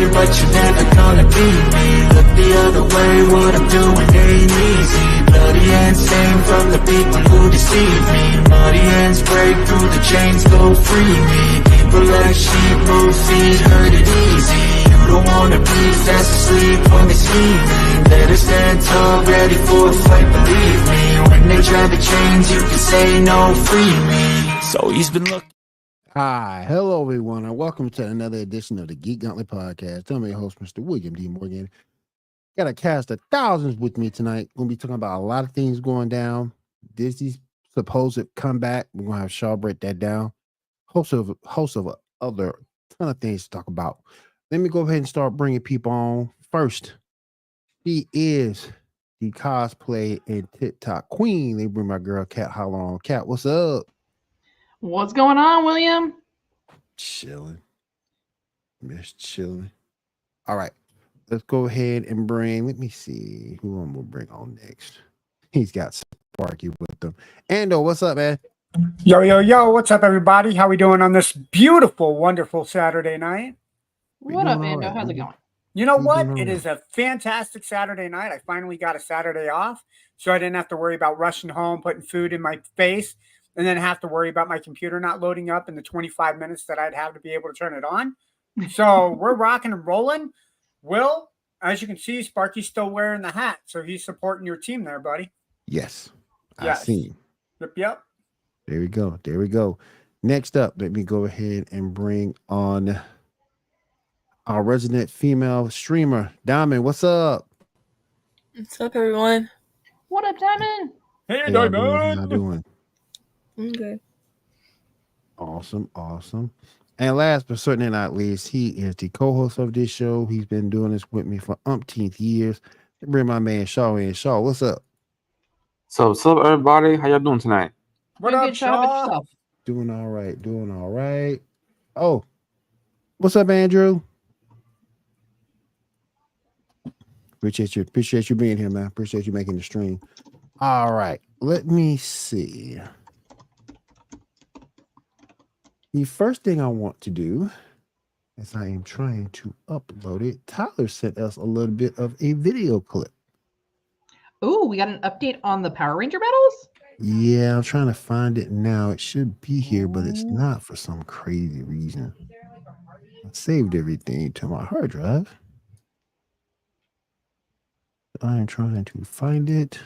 but you're never gonna beat me. Look the other way, what I'm doing ain't easy. Bloody hands stained from the people who deceive me. Muddy hands break through the chains, go free me. People like sheep move feet, hurt it easy. You don't wanna be fast asleep when they see me. Better stand tall, ready for a fight, believe me. When they drive the chains, you can say no, free me. So he's been looking. Hi, hello everyone, and welcome to another edition of the Geek podcast. I'm your host, Mr. William D. Morgan. Got a cast of thousands with me tonight. We're gonna be talking about a lot of things going down. Disney's supposed comeback. We're gonna have Shaw break that down. Host of other ton of things to talk about. Let me go ahead and start bringing people on. First, she is the cosplay and TikTok queen. They bring my girl Kat Holler on. Kat, what's up? What's going on, William? Chilling. Miss chilling. All right. Let's go ahead and bring, let me see who I'm going to bring on next. He's got Sparky with him. Ando, what's up, man? Yo, what's up, everybody? How we doing on this beautiful, wonderful Saturday night? What up, Ando? Right, how's it going? You know what? It is a fantastic Saturday night. I finally got a Saturday off, so I didn't have to worry about rushing home, putting food in my face, and then have to worry about my computer not loading up in the 25 minutes that I'd have to be able to turn it on. So we're rocking and rolling. Will, as you can see, Sparky's still wearing the hat, so he's supporting your team there, buddy. Yes. I see. Yep. There we go. Next up, let me go ahead and bring on our resident female streamer, Diamond. What's up? What's up, everyone? What up, Diamond? Hey, Diamond. How you doing? I'm good. Awesome. And last but certainly not least, he is the co-host of this show. He's been doing this with me for umpteenth years. Bring my man Shaw in. Shaw, what's up? So what's up, everybody? How y'all doing tonight? What up, Shaw? Doing all right. Oh, what's up, Andrew? Appreciate you being here, man. Appreciate you making the stream. All right, let me see. The first thing I want to do, as I am trying to upload it, Tyler sent us a little bit of a video clip. Ooh, we got an update on the Power Ranger battles? Yeah, I'm trying to find it now. It should be here, but it's not for some crazy reason. I saved everything to my hard drive. I am trying to find it.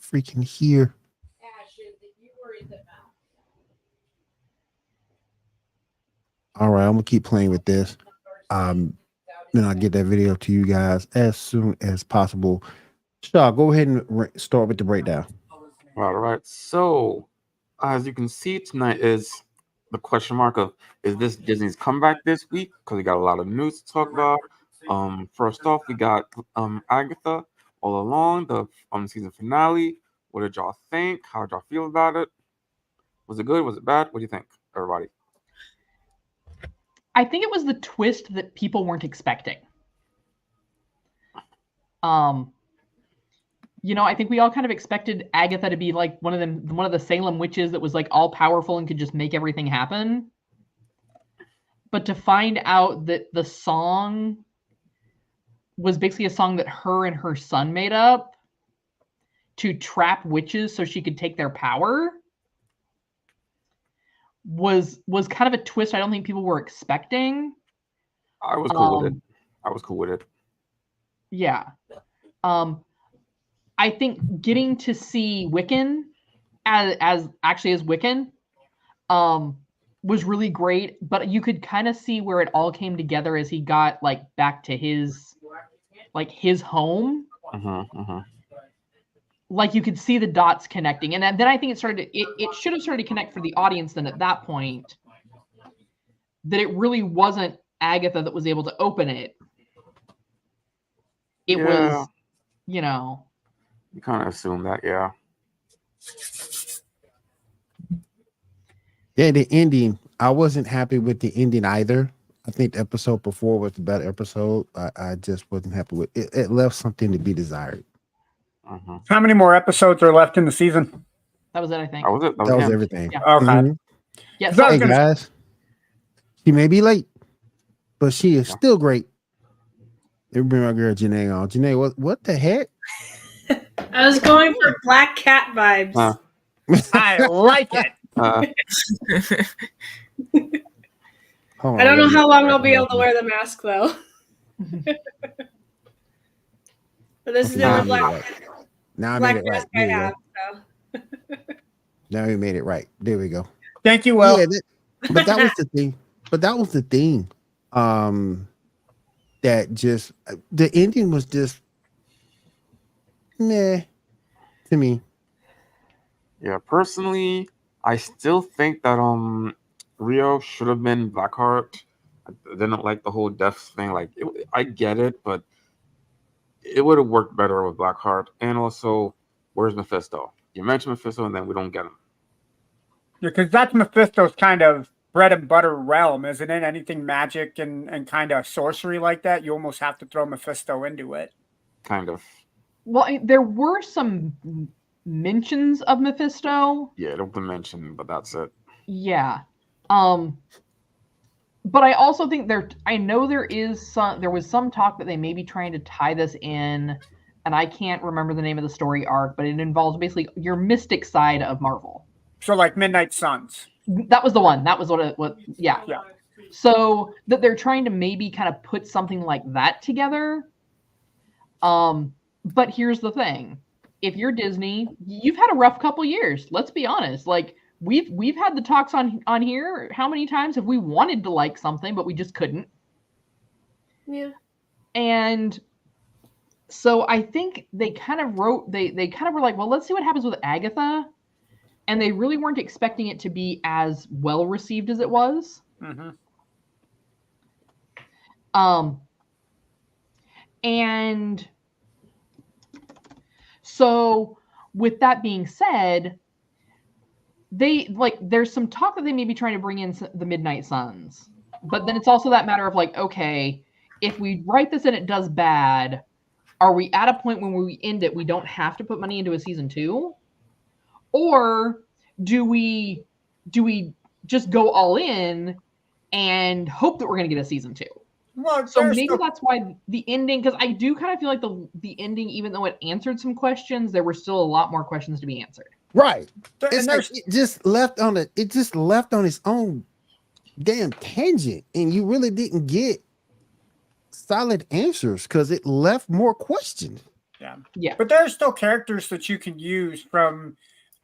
Freaking here. All right, I'm gonna keep playing with this. Then I'll get that video to you guys as soon as possible. Shaw, go ahead and start with the breakdown. All right. So, as you can see, tonight is the question mark of, is this Disney's comeback this week? Because we got a lot of news to talk about. First off, we got Agatha all along, the season finale. What did y'all think? How did y'all feel about it? Was it good? Was it bad? What do you think, everybody? I think it was the twist that people weren't expecting. I think we all kind of expected Agatha to be like one of the Salem witches that was like all powerful and could just make everything happen. But to find out that the song was basically a song that her and her son made up to trap witches so she could take their power was kind of a twist I don't think people were expecting. I was cool with it. Yeah. I think getting to see Wiccan as Wiccan was really great, but you could kind of see where it all came together as he got like back to his home. Like you could see the dots connecting, and then I think it should have started to connect for the audience then at that point, that it really wasn't Agatha that was able to open it. It was, You kind of assume that, yeah. Yeah, the ending, I wasn't happy with the ending either. I think the episode before was the better episode. I just wasn't happy with it. It left something to be desired. How many more episodes are left in the season? That was it, I think. That was it. That was him. everything. Yeah. Okay. Mhm. Yeah, So I so was Hey gonna- guys, she may be late, but she is still great. Let me bring my girl Janae on. Janae, what the heck? I was going for black cat vibes. I like it. Hold on, I don't know let me- how long I'll be able to wear the mask though. But this is Okay, the now I only made it black, right. Now I black made it right. mask I There you have. go. So. Now we made it right. There we go. Thank you, Will. Yeah, but that was the thing. But that was the thing. That just the ending was just meh to me. Yeah, personally, I still think that Rio should have been Blackheart. I didn't like the whole death thing. Like, I get it, but it would have worked better with Blackheart. And also, where's Mephisto? You mentioned Mephisto, and then we don't get him. Because that's Mephisto's kind of bread and butter realm, isn't it? Anything magic and kind of sorcery like that, you almost have to throw Mephisto into it. Kind of. well, there were some mentions of Mephisto. Yeah, it was mentioned, but that's it. Yeah. But I also think I know there was some talk that they may be trying to tie this in, and I can't remember the name of the story arc, but it involves basically your mystic side of Marvel. So like Midnight Suns. That was the one. That was yeah. Yeah. So that they're trying to maybe kind of put something like that together. But here's the thing. If you're Disney, you've had a rough couple years. Let's be honest. Like we've had the talks on here. How many times have we wanted to like something, but we just couldn't? Yeah. And so I think they kind of they kind of were like, well, let's see what happens with Agatha. And they really weren't expecting it to be as well received as it was. Mm-hmm. And so with that being said, there's some talk that they may be trying to bring in the Midnight Suns, but then it's also that matter of like, okay, if we write this and it does bad, are we at a point when we end it, we don't have to put money into a season 2? Or do we just go all in and hope that we're going to get a season 2? Well, So maybe that's why the ending, because I do kind of feel like the ending, even though it answered some questions, there were still a lot more questions to be answered. Right. and It's like it just left on its own damn tangent, and you really didn't get solid answers because it left more questions. Yeah. But there are still characters that you can use from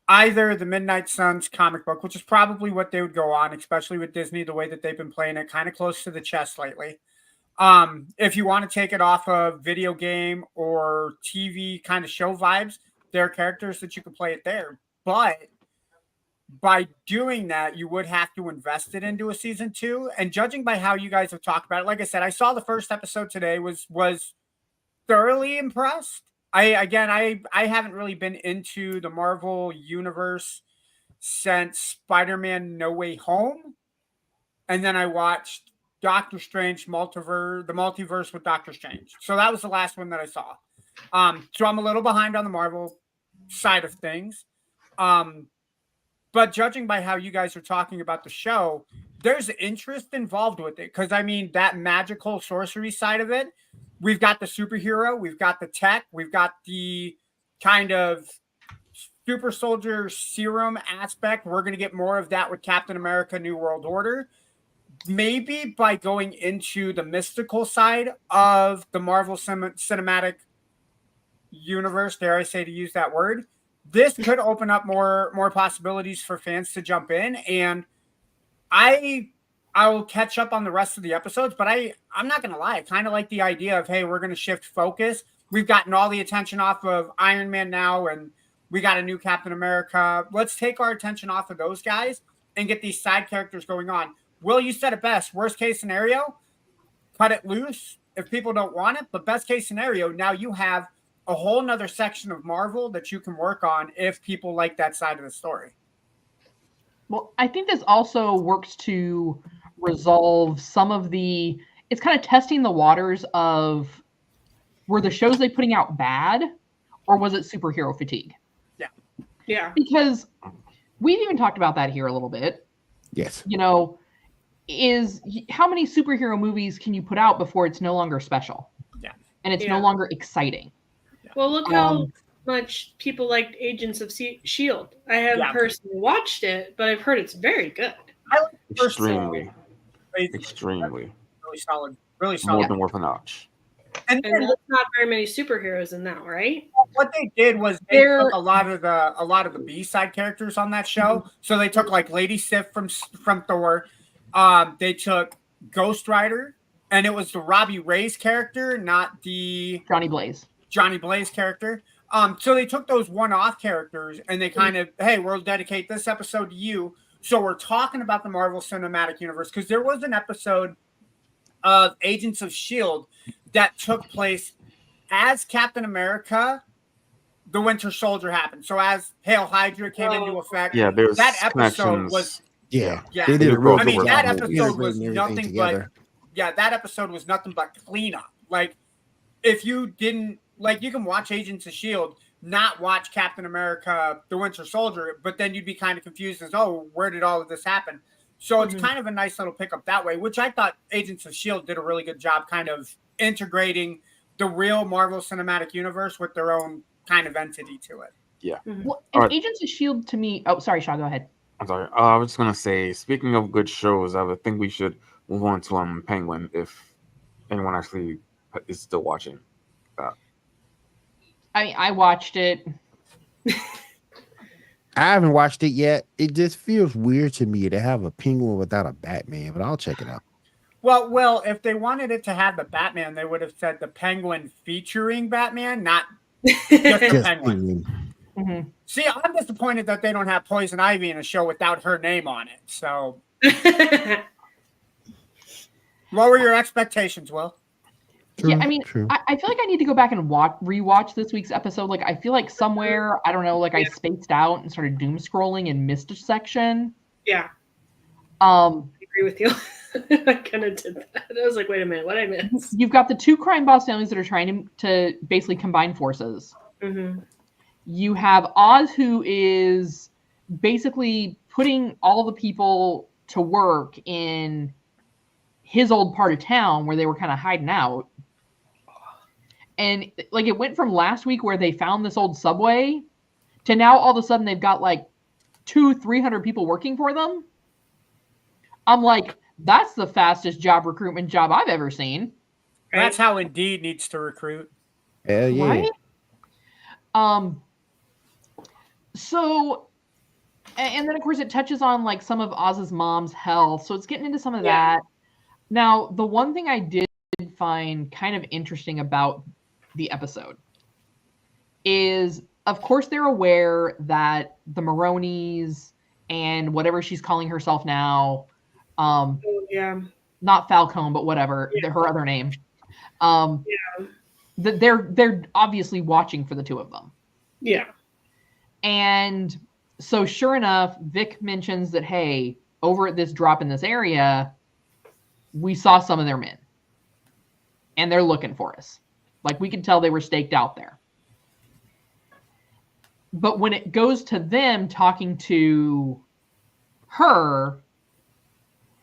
either the Midnight Suns comic book, which is probably what they would go on, especially with Disney, the way that they've been playing it kind of close to the chest lately. If you want to take it off of video game or TV kind of show vibes, there are characters that you can play it there. But by doing that, you would have to invest it into a season 2. And judging by how you guys have talked about it, like I said, I saw the first episode today, was thoroughly impressed. I haven't really been into the Marvel universe since Spider-Man No Way Home. And then I watched Doctor Strange the multiverse with Doctor Strange. So that was the last one that I saw. So I'm a little behind on the Marvel side of things. But judging by how you guys are talking about the show, there's interest involved with it. Because, I mean, that magical sorcery side of it, we've got the superhero, we've got the tech, we've got the kind of super soldier serum aspect. We're going to get more of that with Captain America New World Order. Maybe by going into the mystical side of the Marvel cinematic universe, dare I say to use that word, this could open up more possibilities for fans to jump in. And I will catch up on the rest of the episodes, but I'm not going to lie. I kind of like the idea of, hey, we're going to shift focus. We've gotten all the attention off of Iron Man now, and we got a new Captain America. Let's take our attention off of those guys and get these side characters going on. Will, you said it best. Worst case scenario, cut it loose if people don't want it. But best case scenario, now you have a whole nother section of Marvel that you can work on if people like that side of the story. Well, I think this also works to resolve some of it's kind of testing the waters of, were the shows they're putting out bad, or was it superhero fatigue? Yeah. Because we've even talked about that here a little bit. Yes. You know, is how many superhero movies can you put out before it's no longer special? Yeah. And it's Yeah. no longer exciting. Well, look how much people liked Agents of S.H.I.E.L.D. I haven't personally watched it, but I've heard it's very good. I like the first Extremely. Crazy. Extremely. Really solid. Really More solid. than worth a notch. And And there's not very many superheroes in that, right? what they did was they took a lot of the B-side characters on that show. So they took like Lady Sif from Thor. They took Ghost Rider, and it was the Robbie Reyes character, not the Johnny Blaze character. So they took those one-off characters and they kind of, hey, we'll dedicate this episode to you. So we're talking about the Marvel Cinematic Universe because there was an episode of Agents of S.H.I.E.L.D. that took place as Captain America, the Winter Soldier happened. So as Hail Hydra came into effect, there's that episode was yeah. They did a real I mean, good that job episode was integrating nothing everything but together. that episode was nothing but cleanup. Like if you didn't you can watch Agents of S.H.I.E.L.D., not watch Captain America, the Winter Soldier, but then you'd be kind of confused as, oh, where did all of this happen? So it's kind of a nice little pickup that way, which I thought Agents of S.H.I.E.L.D. did a really good job kind of integrating the real Marvel Cinematic Universe with their own kind of entity to it. Yeah. Well, and Agents of S.H.I.E.L.D. to me... Oh, sorry, Sean, go ahead. I'm sorry. I was just going to say, speaking of good shows, I would think we should move on to Penguin if anyone actually is still watching that. I mean, I watched it. I haven't watched it yet. It just feels weird to me to have a Penguin without a Batman, but I'll check it out. Well, if they wanted it to have the Batman, they would have said the Penguin featuring Batman, not just the Penguin. Mm-hmm. See, I'm disappointed that they don't have Poison Ivy in a show without her name on it. So, what were your expectations, Will? True, yeah, I mean, I feel like I need to go back and rewatch this week's episode. Like, I feel like somewhere, I don't know, like I spaced out and started doom scrolling and missed a section. Yeah. I agree with you. I kind of did that. I was like, wait a minute, what did I miss? You've got the two crime boss families that are trying to basically combine forces. Mm-hmm. You have Oz, who is basically putting all the people to work in his old part of town where they were kind of hiding out. And like it went from last week where they found this old subway to now all of a sudden they've got like 200-300 people working for them. I'm like, that's the fastest job recruitment job I've ever seen. Right? That's how Indeed needs to recruit. Hell yeah. Right? So, and then of course it touches on like some of Oz's mom's health. So it's getting into some of that. Now, the one thing I did find kind of interesting about the episode is, of course, they're aware that the Maronis and whatever she's calling herself now, not Falcone, but whatever, her other name, that they're obviously watching for the two of them. Yeah. And so sure enough, Vic mentions that, hey, over at this drop in this area, we saw some of their men. And they're looking for us. Like, we could tell they were staked out there. But when it goes to them talking to her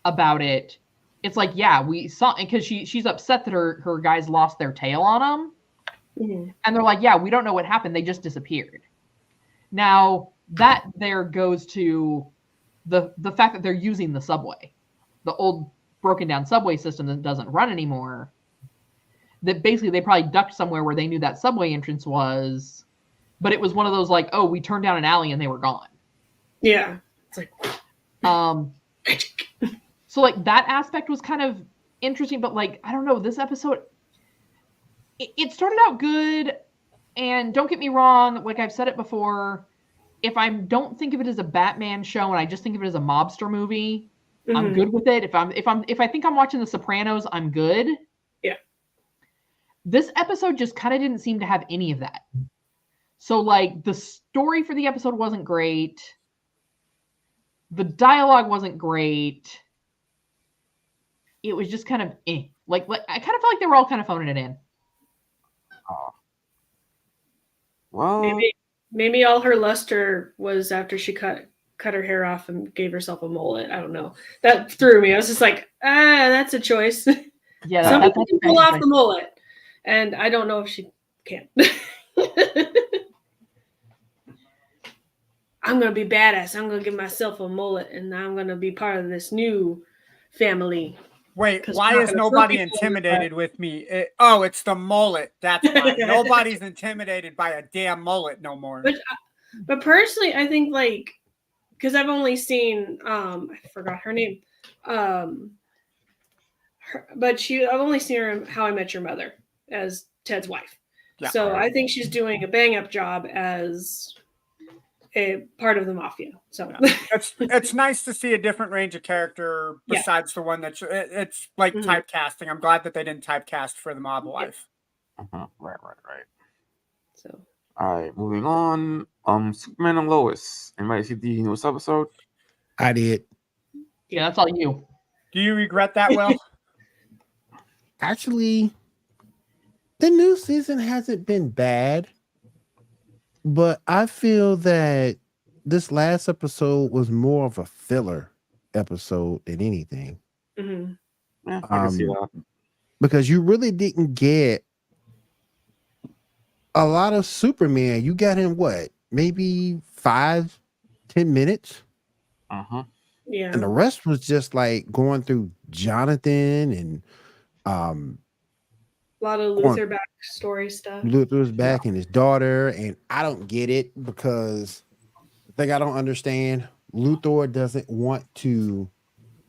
about it, it's like, yeah, we saw, because she's upset that her guys lost their tail on them. Mm-hmm. And they're like, yeah, we don't know what happened. They just disappeared. Now, that there goes to the fact that they're using the subway, the old broken down subway system that doesn't run anymore. That basically they probably ducked somewhere where they knew that subway entrance was, but it was one of those like, oh, we turned down an alley and they were gone. Yeah. It's like, so like that aspect was kind of interesting, but like, I don't know, this episode, it started out good, and don't get me wrong, like I've said it before, if I don't think of it as a Batman show and I just think of it as a mobster movie, I'm good with it. If I think I'm watching The Sopranos, I'm good. Yeah. This episode just kind of didn't seem to have any of that. So like the story for the episode wasn't great. The dialogue wasn't great. It was just kind of like I kind of felt like they were all kind of phoning it in. Well, maybe all her luster was after she cut her hair off and gave herself a mullet. I don't know. That threw me. I was just like, that's a choice. Yeah, some that's people pull off the mullet, and I don't know if she can. I'm gonna be badass. I'm gonna give myself a mullet, and I'm gonna be part of this new family. Wait, why is nobody intimidated with me? It's the mullet. That's why. Nobody's intimidated by a damn mullet no more. But personally, I think like, because I've only seen I forgot her name, I've only seen her in How I Met Your Mother as Ted's wife. Yeah. So I think she's doing a bang up job as a part of the mafia. So it's nice to see a different range of character besides the one that's it's like typecasting. I'm glad that they didn't typecast for the mob wife. Right. So all right, moving on. Superman and Lois. Anybody see the newest episode? I did. Yeah, that's all you. Do you regret that, Will? Actually, the new season hasn't been bad. But I feel that this last episode was more of a filler episode than anything. Mm-hmm. Yeah, I can see that. Because you really didn't get a lot of Superman. You got him maybe 5-10 minutes? Yeah. And the rest was just like going through Jonathan and a lot of Luther backstory stuff. Luther's back and his daughter, and I don't get it because the thing I don't understand, Luthor doesn't want to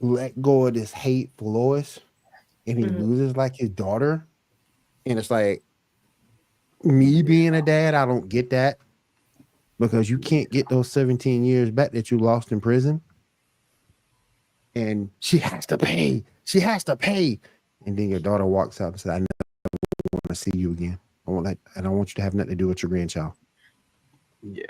let go of this hate for Lois, and he loses like his daughter. And it's like, me being a dad, I don't get that because you can't get those 17 years back that you lost in prison. And she has to pay. She has to pay. And then your daughter walks out and says, I want to see you again. I don't want you to have nothing to do with your grandchild. Yeah.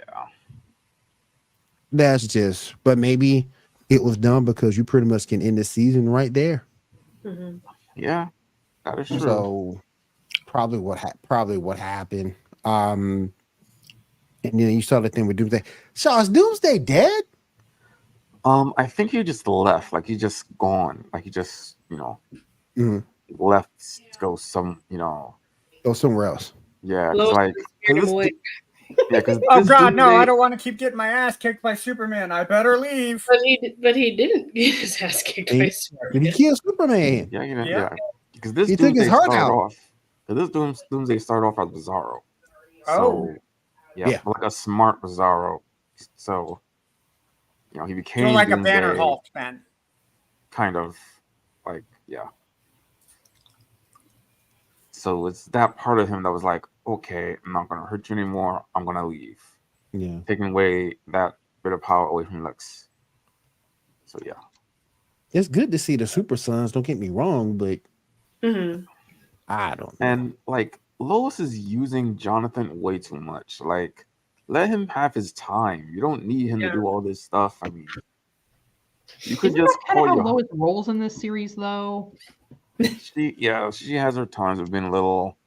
That's just, but maybe it was done because you pretty much can end the season right there. Yeah, that is true. So probably what happened. And then you saw the thing with Doomsday. So is Doomsday dead? I think he just left. Like he just gone. Like he just, left to go go somewhere else. Yeah, because oh God, no! I don't want to keep getting my ass kicked by Superman. I better leave. But he didn't get his ass kicked by Superman. He killed Superman. Yeah. Because this he took his heart out. This Doomsday started off as Bizarro. Oh, so, yeah, like a smart Bizarro. So, he became like Doomsday, a Banner Hulk, man. Kind of, like, yeah. So it's that part of him that was like, okay, I'm not gonna hurt you anymore. I'm gonna leave. Yeah, taking away that bit of power away from Lex. So yeah, it's good to see the Super Sons. Don't get me wrong, but I don't know. And like Lois is using Jonathan way too much. Like, let him have his time. You don't need him to do all this stuff. I mean, you could just kind of how Lois rolls in this series, though. She has her times of being a little,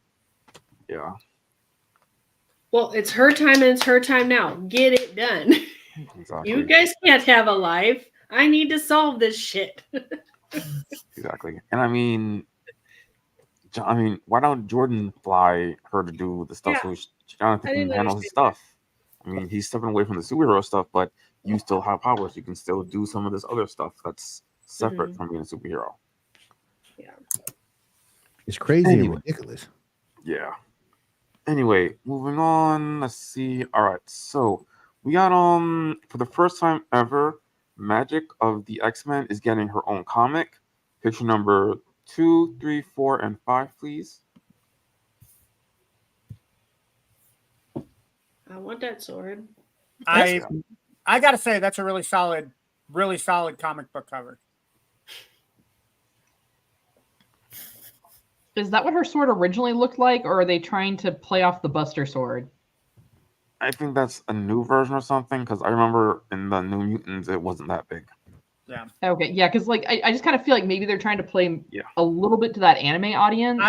Well, it's her time and it's her time now. Get it done. Exactly. You guys can't have a life. I need to solve this shit. Exactly. And I mean, why don't Jordan fly her to do the stuff so Jonathan can handle his stuff? I mean, he's stepping away from the superhero stuff, but you still have powers. You can still do some of this other stuff that's separate from being a superhero. Yeah. It's crazy and ridiculous. Yeah. Anyway, moving on. Let's see. All right. So we got for the first time ever, Magic of the X-Men is getting her own comic. Picture number 2, 3, 4, and 5, please. I want that sword. I gotta say that's a really solid comic book cover. Is that what her sword originally looked like, or are they trying to play off the Buster sword? I think that's a new version or something, because I remember in the New Mutants it wasn't that big. Yeah. Okay, yeah, because like I just kind of feel like maybe they're trying to play a little bit to that anime audience.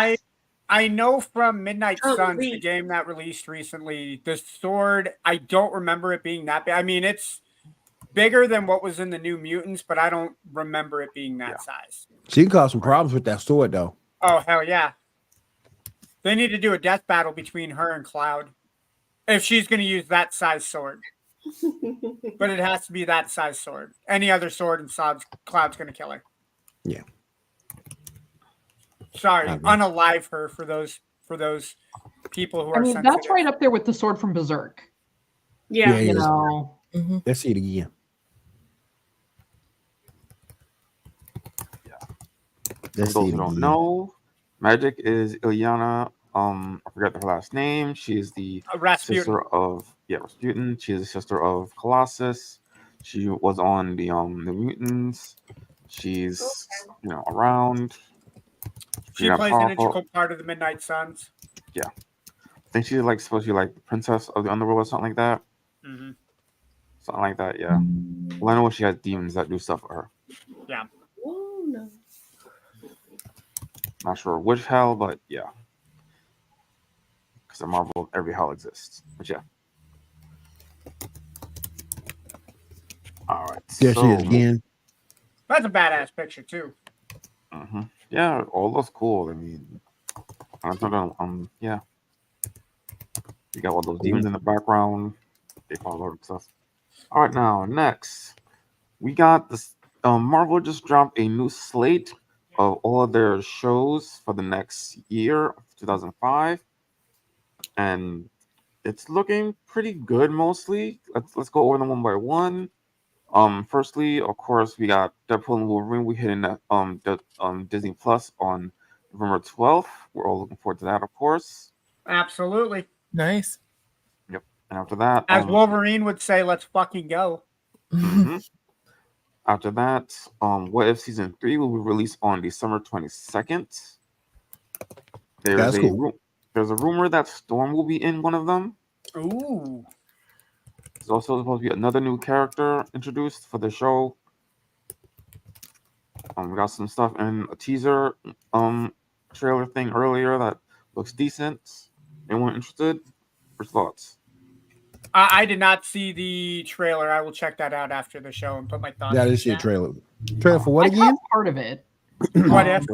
I know from Midnight Oh, Suns, the Lee. game that released recently, the sword, I don't remember it being that big. I mean, it's bigger than what was in the New Mutants, but I don't remember it being that size. She can cause some problems with that sword, though. Oh, hell yeah. They need to do a death battle between her and Cloud if she's going to use that size sword. But it has to be that size sword. Any other sword and Cloud's going to kill her. Yeah. Sorry, Okay. unalive her for those people who are sensitive. That's right up there with the sword from Berserk. Yeah. Yeah, You it is. know. Let's see it again. For those who don't know, Magic is Ilyana. I forgot her last name. She is the sister of Rasputin. She is the sister of Colossus. She was on the Mutants. She's around. She plays an integral part of the Midnight Suns. Yeah, I think she's like supposed to be like the princess of the underworld or something like that. Mm-hmm. Something like that. Yeah. Well, I know she has demons that do stuff for her. Yeah. Oh no. Not sure which hell, but yeah. Because in Marvel, every hell exists. But yeah. All right. There she is again. That's a badass picture too. Mm-hmm. Yeah, all those cool. I mean, yeah. You got all those demons in the background. They follow and stuff. All right, now next we got this. Marvel just dropped a new slate of all of their shows for the next year, 2005, and it's looking pretty good. Mostly, let's go over them one by one. Firstly, of course, we got Deadpool and Wolverine. We hitting Disney Plus on November 12th. We're all looking forward to that, of course. Absolutely. Nice. Yep. And after that, as Wolverine would say, let's fucking go. Mm-hmm. After that, What If Season 3 will be released on December 22nd. There's a rumor that Storm will be in one of them. Ooh. There's also supposed to be another new character introduced for the show. We got some stuff in a teaser trailer thing earlier that looks decent. Anyone interested? First thoughts? I did not see the trailer. I will check that out after the show and put my thoughts. Yeah, I didn't see a trailer. Trailer for what again? Part of it. What If?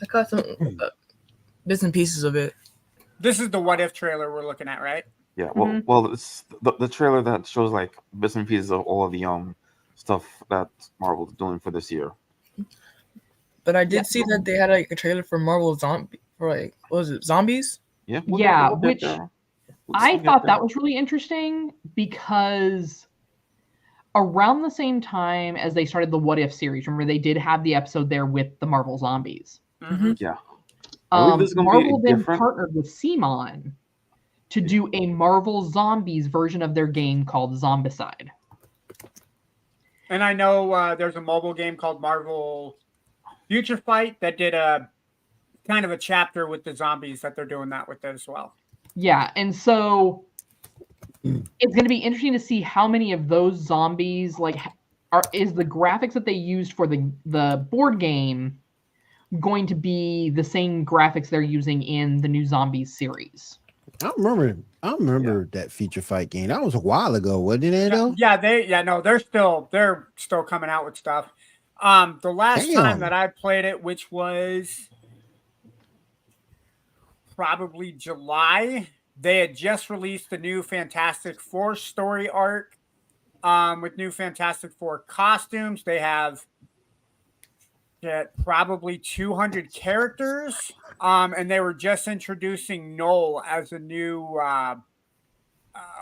I caught some bits and pieces of it. This is the What If trailer we're looking at, right? Yeah. Well, it's the trailer that shows like bits and pieces of all of the stuff that Marvel's doing for this year. But I did see that they had like a trailer for Marvel Zombie for like what was it, Zombies? Yeah. Which I thought that was really interesting because around the same time as they started the What If series, remember they did have the episode there with the Marvel Zombies. Mm-hmm. Yeah. Marvel then partnered with Simon to do a Marvel Zombies version of their game called Zombicide. And I know there's a mobile game called Marvel Future Fight that did a kind of a chapter with the zombies that they're doing that with as well. Yeah, and so it's going to be interesting to see how many of those zombies is the graphics that they used for the board game going to be the same graphics they're using in the new Zombies series. I remember that Future Fight game. That was a while ago, wasn't it? Though? They're still coming out with stuff. The last time that I played it, which was probably July, they had just released the new Fantastic Four story arc with new Fantastic Four costumes. They have probably 200 characters, and they were just introducing Noel as a new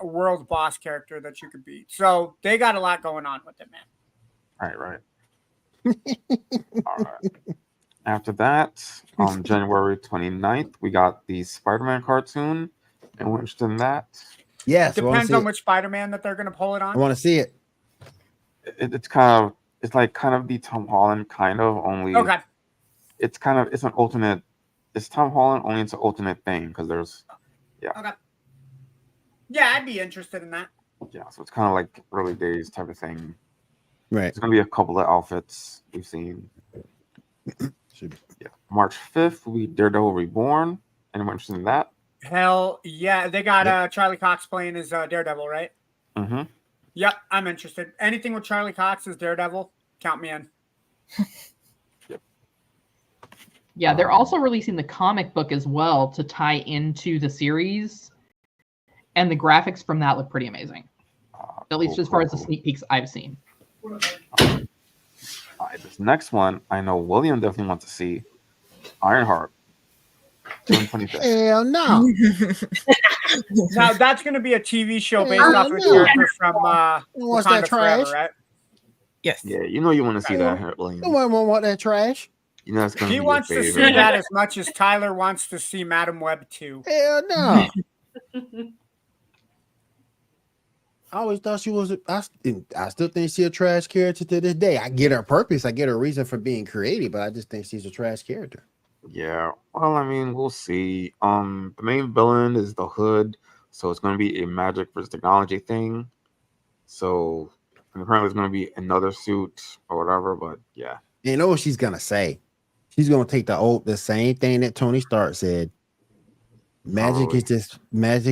world boss character that you could beat. So they got a lot going on with it, man. Right. All right. After that, on January 29th, we got the Spider-Man cartoon. Anyone interested in that? Yes. Depends on which Spider-Man that they're going to pull it on. I want to see it. It's like the Tom Holland kind of only. Okay. It's an alternate. It's Tom Holland only it's an alternate thing because there's. Yeah. Okay. Yeah, I'd be interested in that. Yeah, so it's kind of like early days type of thing. Right. There's gonna be a couple of outfits we've seen. Yeah. March 5th will be Daredevil Reborn. Anyone interested in that? Hell yeah. They got Charlie Cox playing as Daredevil, right? Mm-hmm. Yep, I'm interested. Anything with Charlie Cox as Daredevil, count me in. Yeah, they're also releasing the comic book as well to tie into the series, and the graphics from that look pretty amazing. At least as far as the sneak peeks I've seen. All right, this next one, I know William definitely wants to see. Ironheart. June 25th. Hell no. Now that's going to be a TV show based Hell off of a no. character from What's that Wakanda Forever, trash? right? Yes. Yeah, you know you want to see that, William. No one won't want that trash. You know that's gonna He be wants your to see favorite. that as much as Tyler wants to see Madam Web 2. Hell no. I always thought she was. I still think she's a trash character to this day. I get her purpose. I get her reason for being creative, but I just think she's a trash character. Yeah, well, I mean, we'll see. The main villain is the Hood, so it's gonna be a magic versus technology thing. So apparently, it's gonna be another suit or whatever. But yeah, You know what she's gonna say? She's gonna take the same thing that Tony Stark said. Magic Probably.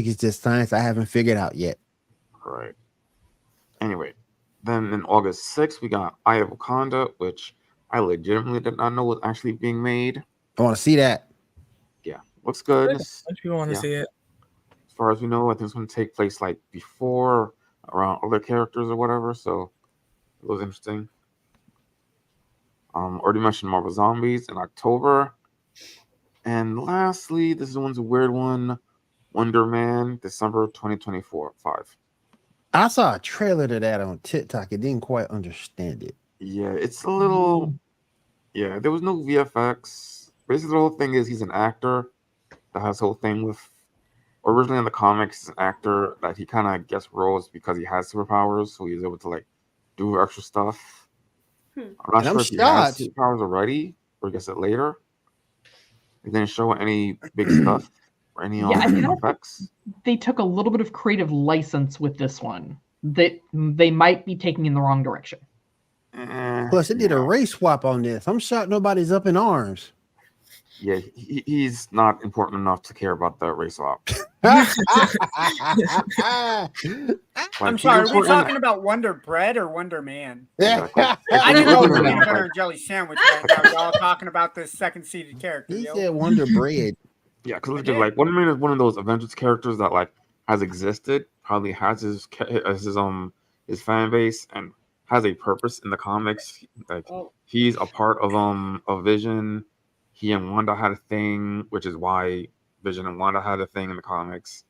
is just science I haven't figured out yet. right. Anyway, then in August 6th, we got Eye of Wakanda, which I legitimately did not know was actually being made. I want to see that. Yeah, looks good. A bunch of people want to yeah. see it. As far as we know, I think it's going to take place like before, around other characters or whatever. So it was interesting. Already mentioned Marvel Zombies in October, and lastly, this one's a weird one. Wonder Man, December 2024. 5. I saw a trailer to that on TikTok. I didn't quite understand it. Yeah, it's a little. Yeah, there was no VFX. Basically, the whole thing is he's an actor that has the whole thing with. Originally in the comics, he's an actor that he kind of gets roles because he has superpowers, so he's able to like do extra stuff. I'm not And I'm sure if he has shocked. superpowers already or gets it later. It didn't show any big stuff or any Yeah, I kind of effects. they took a little bit of creative license with this one that they might be taking in the wrong direction. Plus, they did a Yeah. race swap on this. I'm shocked nobody's up in arms. Yeah, he's not important enough to care about the race swap. I'm Like, sorry, are he's we important- talking about Wonder Bread or Wonder Man? Exactly. I can go with a Wonder peanut Man, butter like- and jelly sandwich right now. Y'all talking about this second-seeded character. He Yo. said Wonder Bread. Yeah, because like Wonder Man is one of those Avengers characters that like has existed, probably has his fan base and has a purpose in the comics. Like he's a part of a Vision. He and Wanda had a thing, which is why Vision and Wanda had a thing in the comics.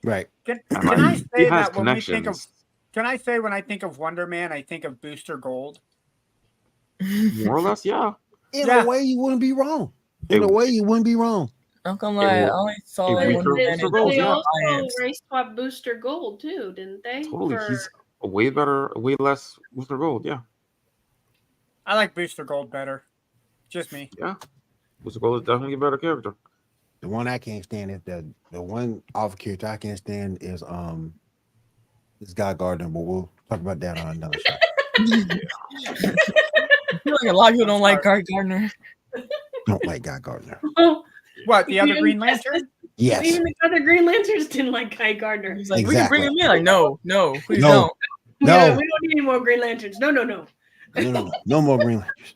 Right. Can And, I like, say he has that when we think of? connections. Can I say when I think of Wonder Man, I think of Booster Gold? More or less, yeah. In Yeah. a way, you wouldn't be wrong. It- In a way, you wouldn't be wrong. I'm gonna lie, I will- only saw it like will one curve man Booster in Gold, They yeah. also Alliance. race swap Booster Gold too, didn't they? Totally, For- he's a way less Booster Gold. Yeah, I like Booster Gold better. Just me. yeah. Booster Gold is definitely a better character. The one I can't stand is the one off character I can't stand is Guy Gardner, but we'll talk about that on another show. I feel like a lot of people don't like Guy Gardner. Don't like Guy Gardner. What, the other Even- Green Lantern? Yes. Even the other Green Lanterns didn't like Guy Gardner. He's like, we can bring him in. Like, no, please No. don't. No. Yeah, we don't need any more Green Lanterns. No. No more Green Lanterns.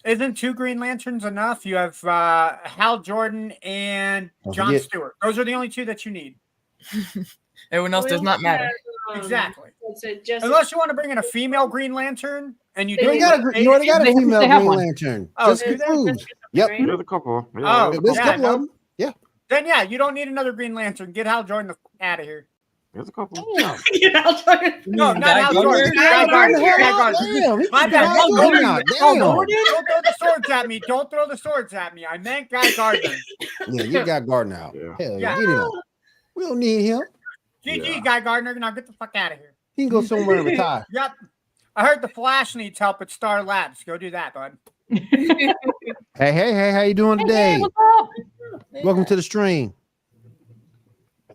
Isn't 2 Green Lanterns enough? You have Hal Jordan and Don't John forget- Stewart. Those are the only 2 that you need. Everyone else We does not also matter. have, Exactly. what's it, Jessica- Unless you want to bring in a female Green Lantern and you They do You it already with got a They- female they have Green one. Lantern. Oh, Jessica do they? Cruz. Yep. Right? There's a couple. Yeah, Oh, there's a There's a couple. couple of them. Yeah. Then yeah, you don't need another Green Lantern. Get Hal Jordan out of here. There's a couple. Get Hal Jordan. No, not Guy Hal Gardner? Jordan. Guy Guy Gardner. Gardner. Guy Gardner. Damn, he My took bad. Guy Hal Gardner Jordan. out. Hal Damn. Jordan. Don't throw the swords at me. Don't throw the swords at me. I meant Guy Gardner. Yeah, you got Gardner out. Yeah. Hell Yeah. yeah, get him out. We don't need him. GG, Yeah. Guy Gardner. Now get the fuck out of here. He can go somewhere and retire. Yep. I heard the Flash needs help at Star Labs. Go do that, bud. Hey, how you doing today? Hey, what's up? Welcome to the stream.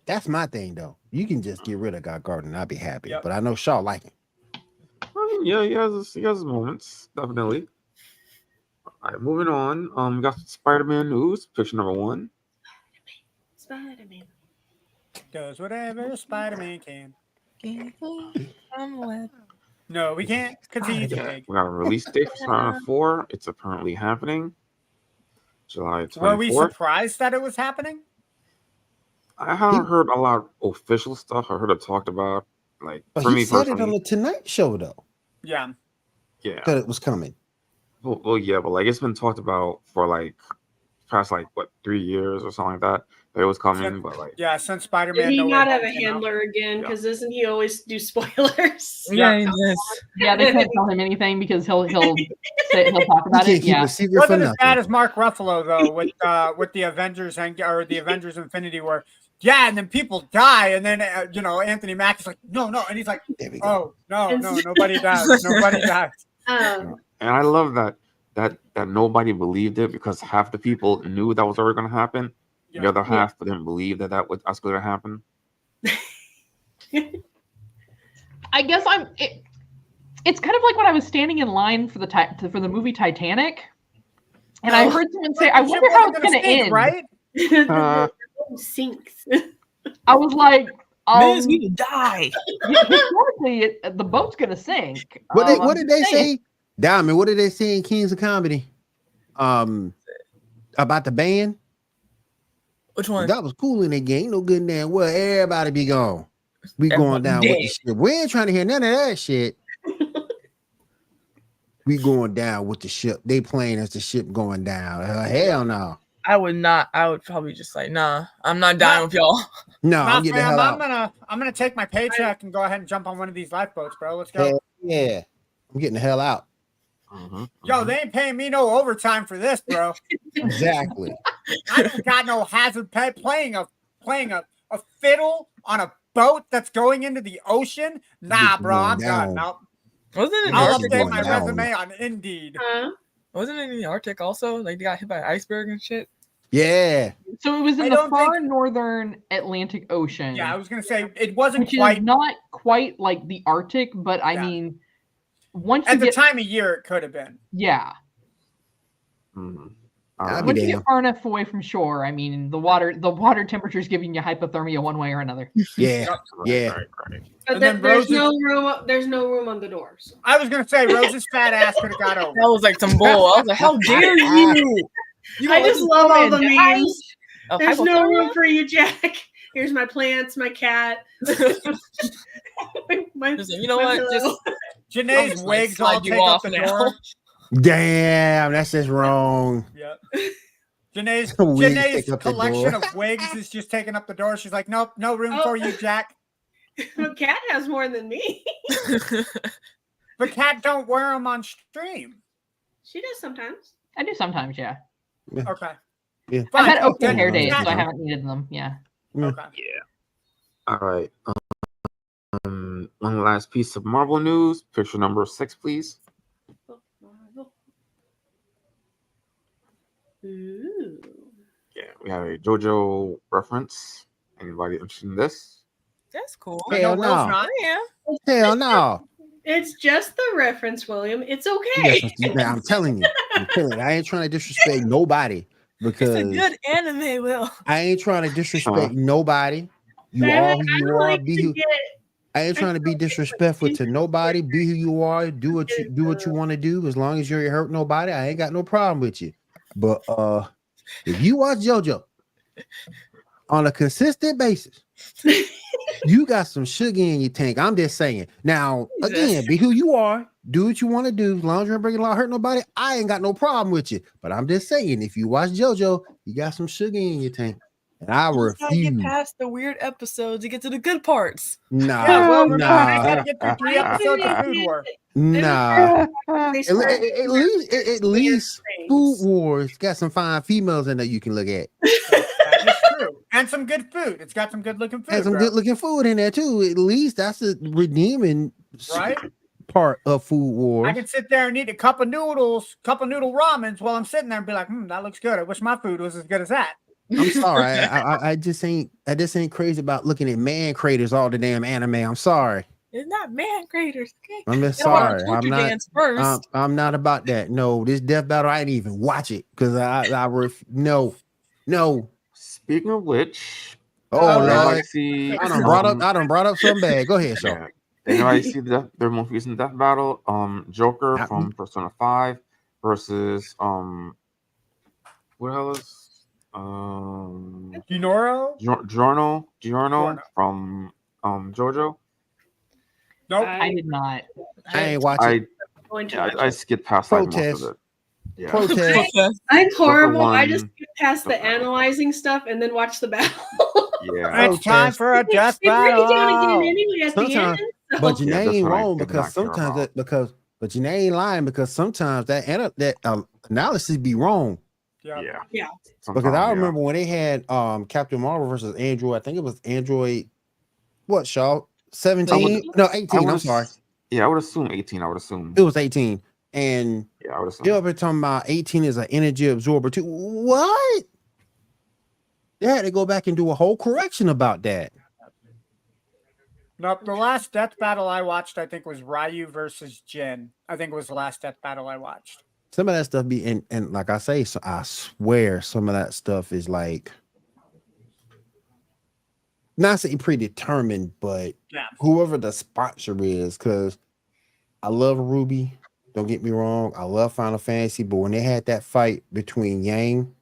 That's my thing, though. You can just get rid of Guy Gardner and I'll be happy. Yep. But I know Shaw like him. I mean, yeah, he has his moments, definitely. All right, moving on. We got Spider-Man news, picture number 1. Spider-Man. Does whatever Spider-Man can. I'm wet. No, we can't because he's a Yeah, pig. we got a release date for Spider-Man 4. It's apparently happening. July 24th. Were we surprised that it was happening? I haven't heard a lot of official stuff. I heard it talked about. Like, But for he me said it on personally, the Tonight Show though Yeah. yeah. that it was coming. Well, yeah, but like it's been talked about for like past like what 3 years or something like that. That it was coming, but like Yeah, since Spider-Man. Did he No Way not have Home a came out. handler again? Yeah. Because doesn't he always do spoilers? Yeah, he does. Yeah, they can't tell him anything because he'll talk You about can't it. keep Yeah. a secret for Wasn't as bad nothing. as Mark Ruffalo though with the Avengers or the Avengers Infinity War. Yeah, and then people die, and then Anthony Mack is like, no, and he's like, There we go. oh no, nobody dies, nobody dies. and I love that nobody believed it because half the people knew that was already going to happen. Yeah. The other half didn't believe that that's going to happen. I guess it's kind of like when I was standing in line for the movie Titanic, and I heard someone say, "I wonder how it's going to end." Right? The sinks. I was like, Man's gonna die. historically, the boat's going to sink. What did they saying. say? Diamond, what did they say in Kings of Comedy? About the band? Which one? That was cool in the game. No good in there. Well, everybody be gone. We going Everybody down with dead. the ship. We ain't trying to hear none of that shit. We going down with the ship. They playing as the ship going down. Hell no. I would not. I would probably just like, nah, I'm not dying with y'all. No, Nah, I'm getting the fam, hell out. I'm gonna take my paycheck and go ahead and jump on one of these lifeboats, bro. Let's go. Hell yeah. I'm getting the hell out. Yo, they ain't paying me no overtime for this, bro. Exactly. I don't got no hazard pay playing a fiddle on a boat that's going into the ocean. Nah, bro, I'm done. down. Nope. Wasn't it in the I'll Arctic? update my down. resume on Indeed. Wasn't it in the Arctic also? Like they got hit by an iceberg and shit. Yeah. So it was I in the don't far think- northern Atlantic Ocean. Yeah, I was gonna say it wasn't which quite is not quite like the Arctic, but I Yeah. mean, once at you the get time of year it could have been. yeah, I'll be once you damned. get far enough away from shore, I mean, the water temperature is giving you hypothermia one way or another. Yeah. Yeah. But And then there's Rose's- no room. There's no room on the doors. I was gonna say Rose's fat ass could have got over. That was like some bull. I was like, how dare you? You I gonna let just this love all woman the die memes. of There's no hypothermia? room for you, Jack. Here's my plants, my cat. my, Just like, you know my what? pillow. Just Janae's just, like, wigs slide all you take up off the now. door. Damn, that's just wrong. Yep. Janae's Wigs take up the collection door. of wigs is just taking up the door. She's like, nope, no room Oh. for you, Jack. The cat has more than me. But Cat don't wear them on stream. She does sometimes. I do sometimes, yeah. Okay. Yeah. I've had Fine. okay then- hair days, so I Yeah. haven't needed them. Yeah. Okay. All right. One last piece of Marvel news. Picture number 6, please. Ooh. Yeah, we have a JoJo reference. Anybody interested in this? That's cool. Hell no, no. Will's not. Yeah. Hell no. It's just the reference, William. It's You okay. got some- I'm telling you. I ain't trying to disrespect nobody It's because a good anime, Will. I ain't trying to disrespect nobody. You But are who I you don't are. like Be to who. get- I ain't trying to be disrespectful to nobody. Be who you are. Do what you want to do. As long as you ain't hurt nobody, I ain't got no problem with you. But if you watch JoJo on a consistent basis, you got some sugar in your tank. I'm just saying. Now, again, be who you are. Do what you want to do. As long as you ain't breaking law, hurt nobody, I ain't got no problem with you. But I'm just saying, if you watch JoJo, you got some sugar in your tank. And I You just gotta get refuse. past the weird episodes to get to the good parts. Nah, Yeah, well, remember, nah, I gotta get through 3 episodes of Food War. nah. They At, start at least things. Food Wars got some fine females in there you can look at, That is true. And some good food. It's got some good looking food. and some bro. good looking food in there too. At least that's a redeeming Right? part of Food Wars. I can sit there and eat a cup of noodle ramens while I'm sitting there and be like, that looks good. I wish my food was as good as that. I'm sorry, I just ain't crazy about looking at man creators all the damn anime. I'm sorry. It's not man creators, okay? I'm just You gotta watch sorry. the I'm culture not. dance first. I'm not about that. No, this death battle, I didn't even watch it because no. Speaking of which, Oh did anybody Lord, see? I done brought up something bad. Go ahead, Shaw. Yeah. Did anybody see their most recent death battle? Joker from Persona 5 versus what else? Dinoro? Giorno from JoJo. Nope. I did not. I ain't watching. I skipped past like most Protest. of it. Yeah. Protest. I'm horrible. I won just skip past the analyzing stuff and then watch the battle. Yeah. It's time for a death They break it down again battle. anyway at the Sometimes, end. but So. Janae Yeah, that's ain't what I wrong did because not care sometimes about. but Janae ain't lying because sometimes that analysis be wrong. Yeah. Yeah. Because I remember when they had Captain Marvel versus Android, I think it was Android, what, Shaw? 17? No, 18. I'm sorry. Yeah, I would assume 18. I would assume. It was 18. And Yeah, I would assume. they were talking about 18 is an energy absorber too. What? They had to go back and do a whole correction about that. Nope. The last death battle I watched, I think, was Ryu versus Jin. I think it was the last death battle I watched. Some of that stuff be and like I say, so I swear some of that stuff is like not saying predetermined, but whoever the sponsor is, because I love Ruby. Don't get me wrong, I love Final Fantasy, but when they had that fight between Yang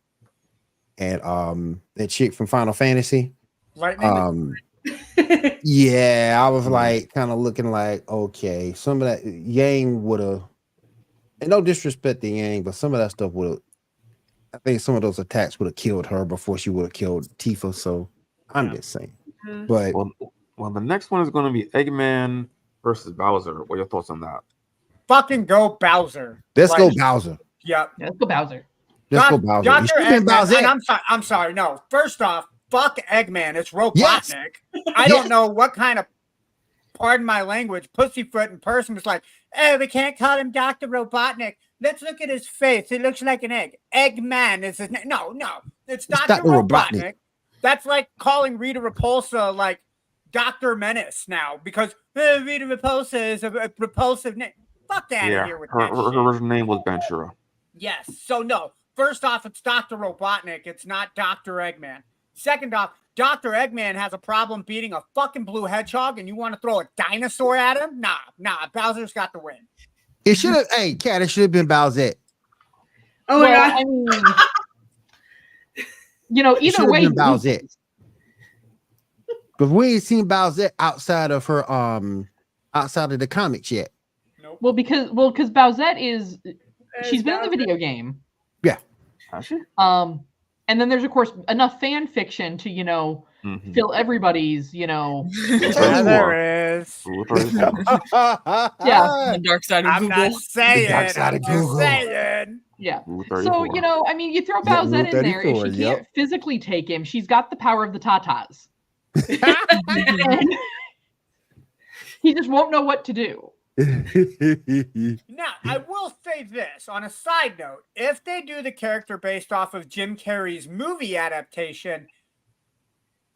and that chick from Final Fantasy, Lightning. yeah, I was like kind of looking like, okay, some of that Yang would have, and no disrespect to Yang, but some of that stuff would have, I think some of those attacks would have killed her before she would have killed Tifa. So I'm just saying. But well, the next one is going to be Eggman versus Bowser. What are your thoughts on that? Fucking go Bowser. Let's go Bowser. Yep. Let's go Bowser. Let's go Bowser. Dr. Eggman, Bowser. and I'm sorry. No, first off, fuck Eggman. It's Robotnik. I don't know what kind of, pardon my language, pussyfoot in person was like, hey, we can't call him Dr. Robotnik. Let's look at his face. He looks like an egg. Eggman is his name. No. It's Dr. Robotnik. That's like calling Rita Repulsa like Dr. Menace now because Rita Repulsa is a repulsive name. Fuck out of here with that shit. Her original name was Ventura. Yes. So no. First off, it's Dr. Robotnik. It's not Dr. Eggman. Second off, Dr. Eggman has a problem beating a fucking blue hedgehog, and you want to throw a dinosaur at him? Nah. Bowser's got the win. It should have. Hey, Cat. It should have been Bowser. Oh my god. I mean, either way, Bowser. Because we ain't seen Bowser outside of her outside of the comics yet. Nope. Well, because Bowsette is she's been in the video game. Yeah. Has she? And then there's of course enough fan fiction to fill everybody's Yeah, there is. Yeah. The dark side of I'm Google. not saying. The dark side of Google. Saying. Yeah. So you throw Bowsette in there. If she can't physically take him, she's got the power of the Tatas. He just won't know what to do. Now, I will say this on a side note. If they do the character based off of Jim Carrey's movie adaptation,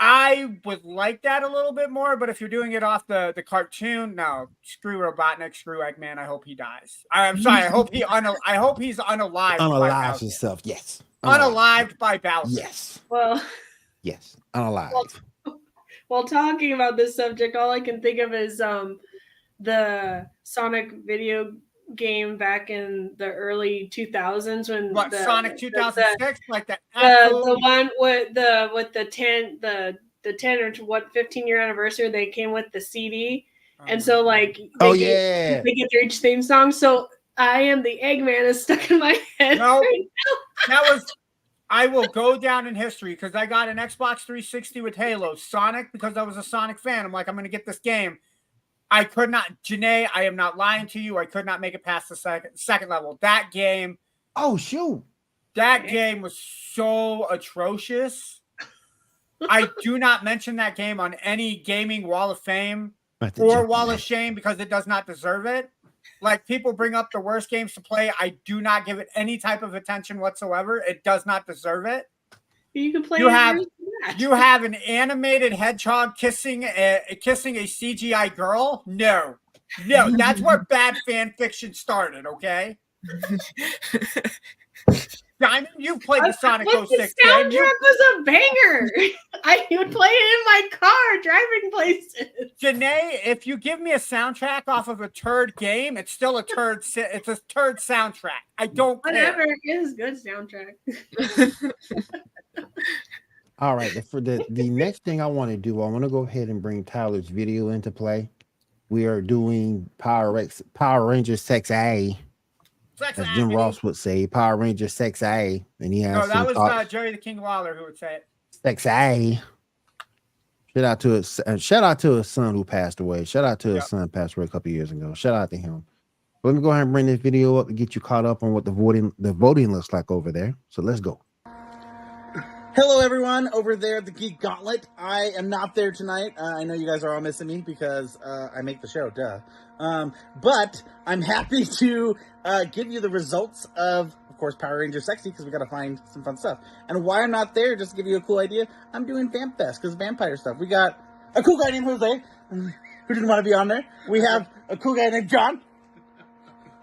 I would like that a little bit more. But if you're doing it off the cartoon, no, screw Robotnik, screw Eggman. I hope he dies. I'm sorry. I hope he's unalived. Unalive himself. Yes. Unalived by Bowser. Yes. Well, yes. Unalived. While talking about this subject, all I can think of is the Sonic video game back in the early 2000s when Sonic 2006, like that. The one with the 10 or 15-year anniversary, they came with the CD, and so like they get each theme song. So I Am the Eggman is stuck in my head. No, right now. that was. I will go down in history because I got an Xbox 360 with Halo, Sonic, because I was a Sonic fan. I'm like, I'm going to get this game. I could not, Janae, I am not lying to you. I could not make it past the second level. That game. Oh, shoot. That game was so atrocious. I do not mention that game on any gaming Wall of Fame or Wall of Shame because it does not deserve it. Like, people bring up the worst games to play. I do not give it any type of attention whatsoever. It does not deserve it. You can play. You have an animated hedgehog kissing a CGI girl. No, that's where bad fan fiction started. Okay, Diamond, you've played the Sonic But 06 the game. soundtrack was a banger. I would play it in my car driving places. Janae, if you give me a soundtrack off of a turd game, it's still a turd. It's a turd soundtrack. I don't Whatever. care. It is good soundtrack. All right. For the next thing I want to do, I want to go ahead and bring Tyler's video into play. We are doing Power Rangers Sex A. As Jim Ross would say, Power Rangers Sex A. And he has that was Jerry the King Lawler who would say it. Sex A. Shout out to his son who passed away. Shout out to his son passed away a couple years ago. Shout out to him. Let me go ahead and bring this video up to get you caught up on what the voting looks like over there. So let's go. Hello, everyone over there at the Geek Gauntlet. I am not there tonight. I know you guys are all missing me because I make the show, duh. But I'm happy to give you the results of course, Power Rangers Sexy, because we got to find some fun stuff. And why I'm not there, just to give you a cool idea, I'm doing Vamp Fest, because vampire stuff. We got a cool guy named Jose, who didn't want to be on there. We have a cool guy named John,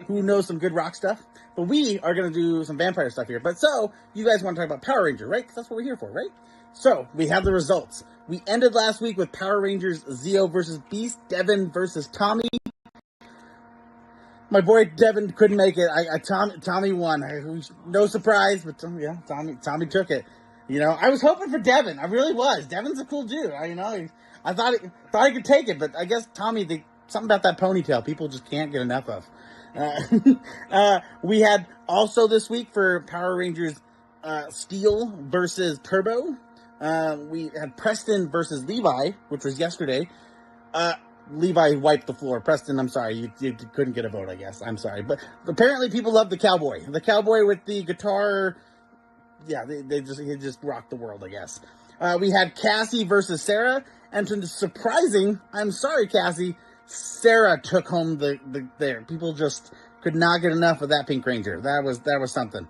who knows some good rock stuff. But we are going to do some vampire stuff here. But so, you guys want to talk about Power Ranger, right? Because that's what we're here for, right? So, we have the results. We ended last week with Power Rangers Zeo versus Beast, Devin versus Tommy. My boy Devin couldn't make it. Tommy won. No surprise, but yeah, Tommy took it. You know, I was hoping for Devin. I really was. Devin's a cool dude. I thought he could take it, but I guess Tommy, something about that ponytail, people just can't get enough of. We had also this week for Power Rangers Steel versus Turbo. We had Preston versus Levi, which was yesterday. Levi wiped the floor. Preston, I'm sorry, you couldn't get a vote, I guess. I'm sorry. But apparently people love the cowboy. The cowboy with the guitar, yeah, he just rocked the world, I guess. We had Cassie versus Sarah, and to the surprising, I'm sorry, Cassie, Sarah took home the people just could not get enough of that Pink Ranger. That was something.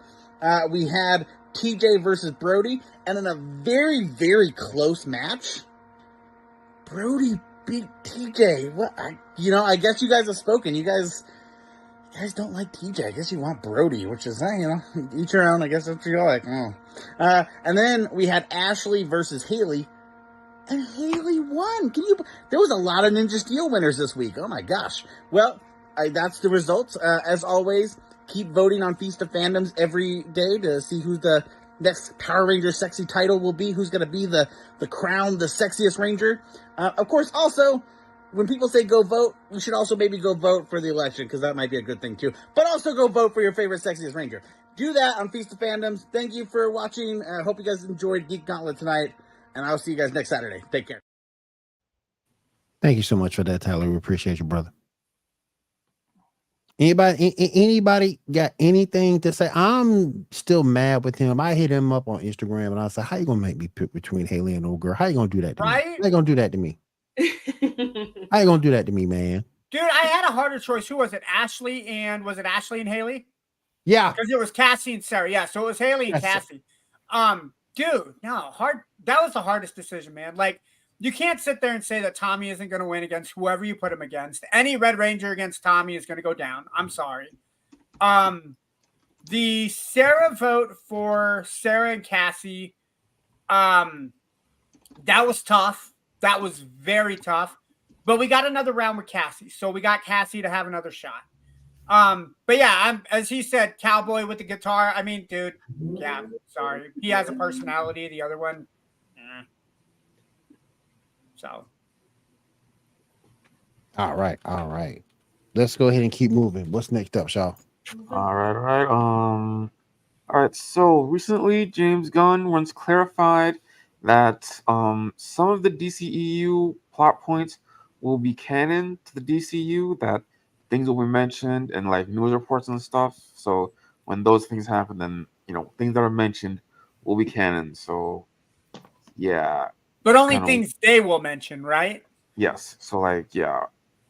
We had TJ versus Brody, and in a very, very close match, Brody beat TJ. What? I guess you guys have spoken. You guys don't like TJ. I guess you want Brody, which is, each your own. I guess that's what you like. And then we had Ashley versus Haley, and Haley won. There was a lot of Ninja Steel winners this week. Oh my gosh. Well, that's the results. As always, keep voting on Feast of Fandoms every day to see who the next Power Ranger Sexy title will be. Who's going to be the crown, the sexiest Ranger. Of course, also, when people say go vote, you should also maybe go vote for the election, because that might be a good thing too. But also go vote for your favorite sexiest Ranger. Do that on Feast of Fandoms. Thank you for watching. I hope you guys enjoyed Geek Gauntlet tonight, and I'll see you guys next Saturday. Take care. Thank you so much for that, Tyler. We appreciate you, brother. Anybody got anything to say? I'm still mad with him. I hit him up on Instagram and I said, how you gonna make me pick between Haley and old girl? How you gonna do that to me? How you gonna do that to me? How you gonna do that to me, man? Dude, I had a harder choice. Who was it? Ashley and Haley? Yeah. Because it was Cassie and Sarah. Yeah, so it was Haley and Cassie. Dude, no, hard. That was the hardest decision, man. Like, you can't sit there and say that Tommy isn't going to win against whoever you put him against. Any Red Ranger against Tommy is going to go down. I'm sorry. The Sarah vote for Sarah and Cassie, that was tough. That was very tough. But we got another round with Cassie. So we got Cassie to have another shot. But yeah, as he said, cowboy with the guitar. I mean, dude, yeah, I'm sorry. He has a personality. The other one, So. All right. Let's go ahead and keep moving. What's next up, y'all? All right. So recently, James Gunn once clarified that some of the DCEU plot points will be canon to the DCU. That things will be mentioned in like news reports and stuff. So when those things happen, then things that are mentioned will be canon. So yeah. But only things they will mention, right? Yes. So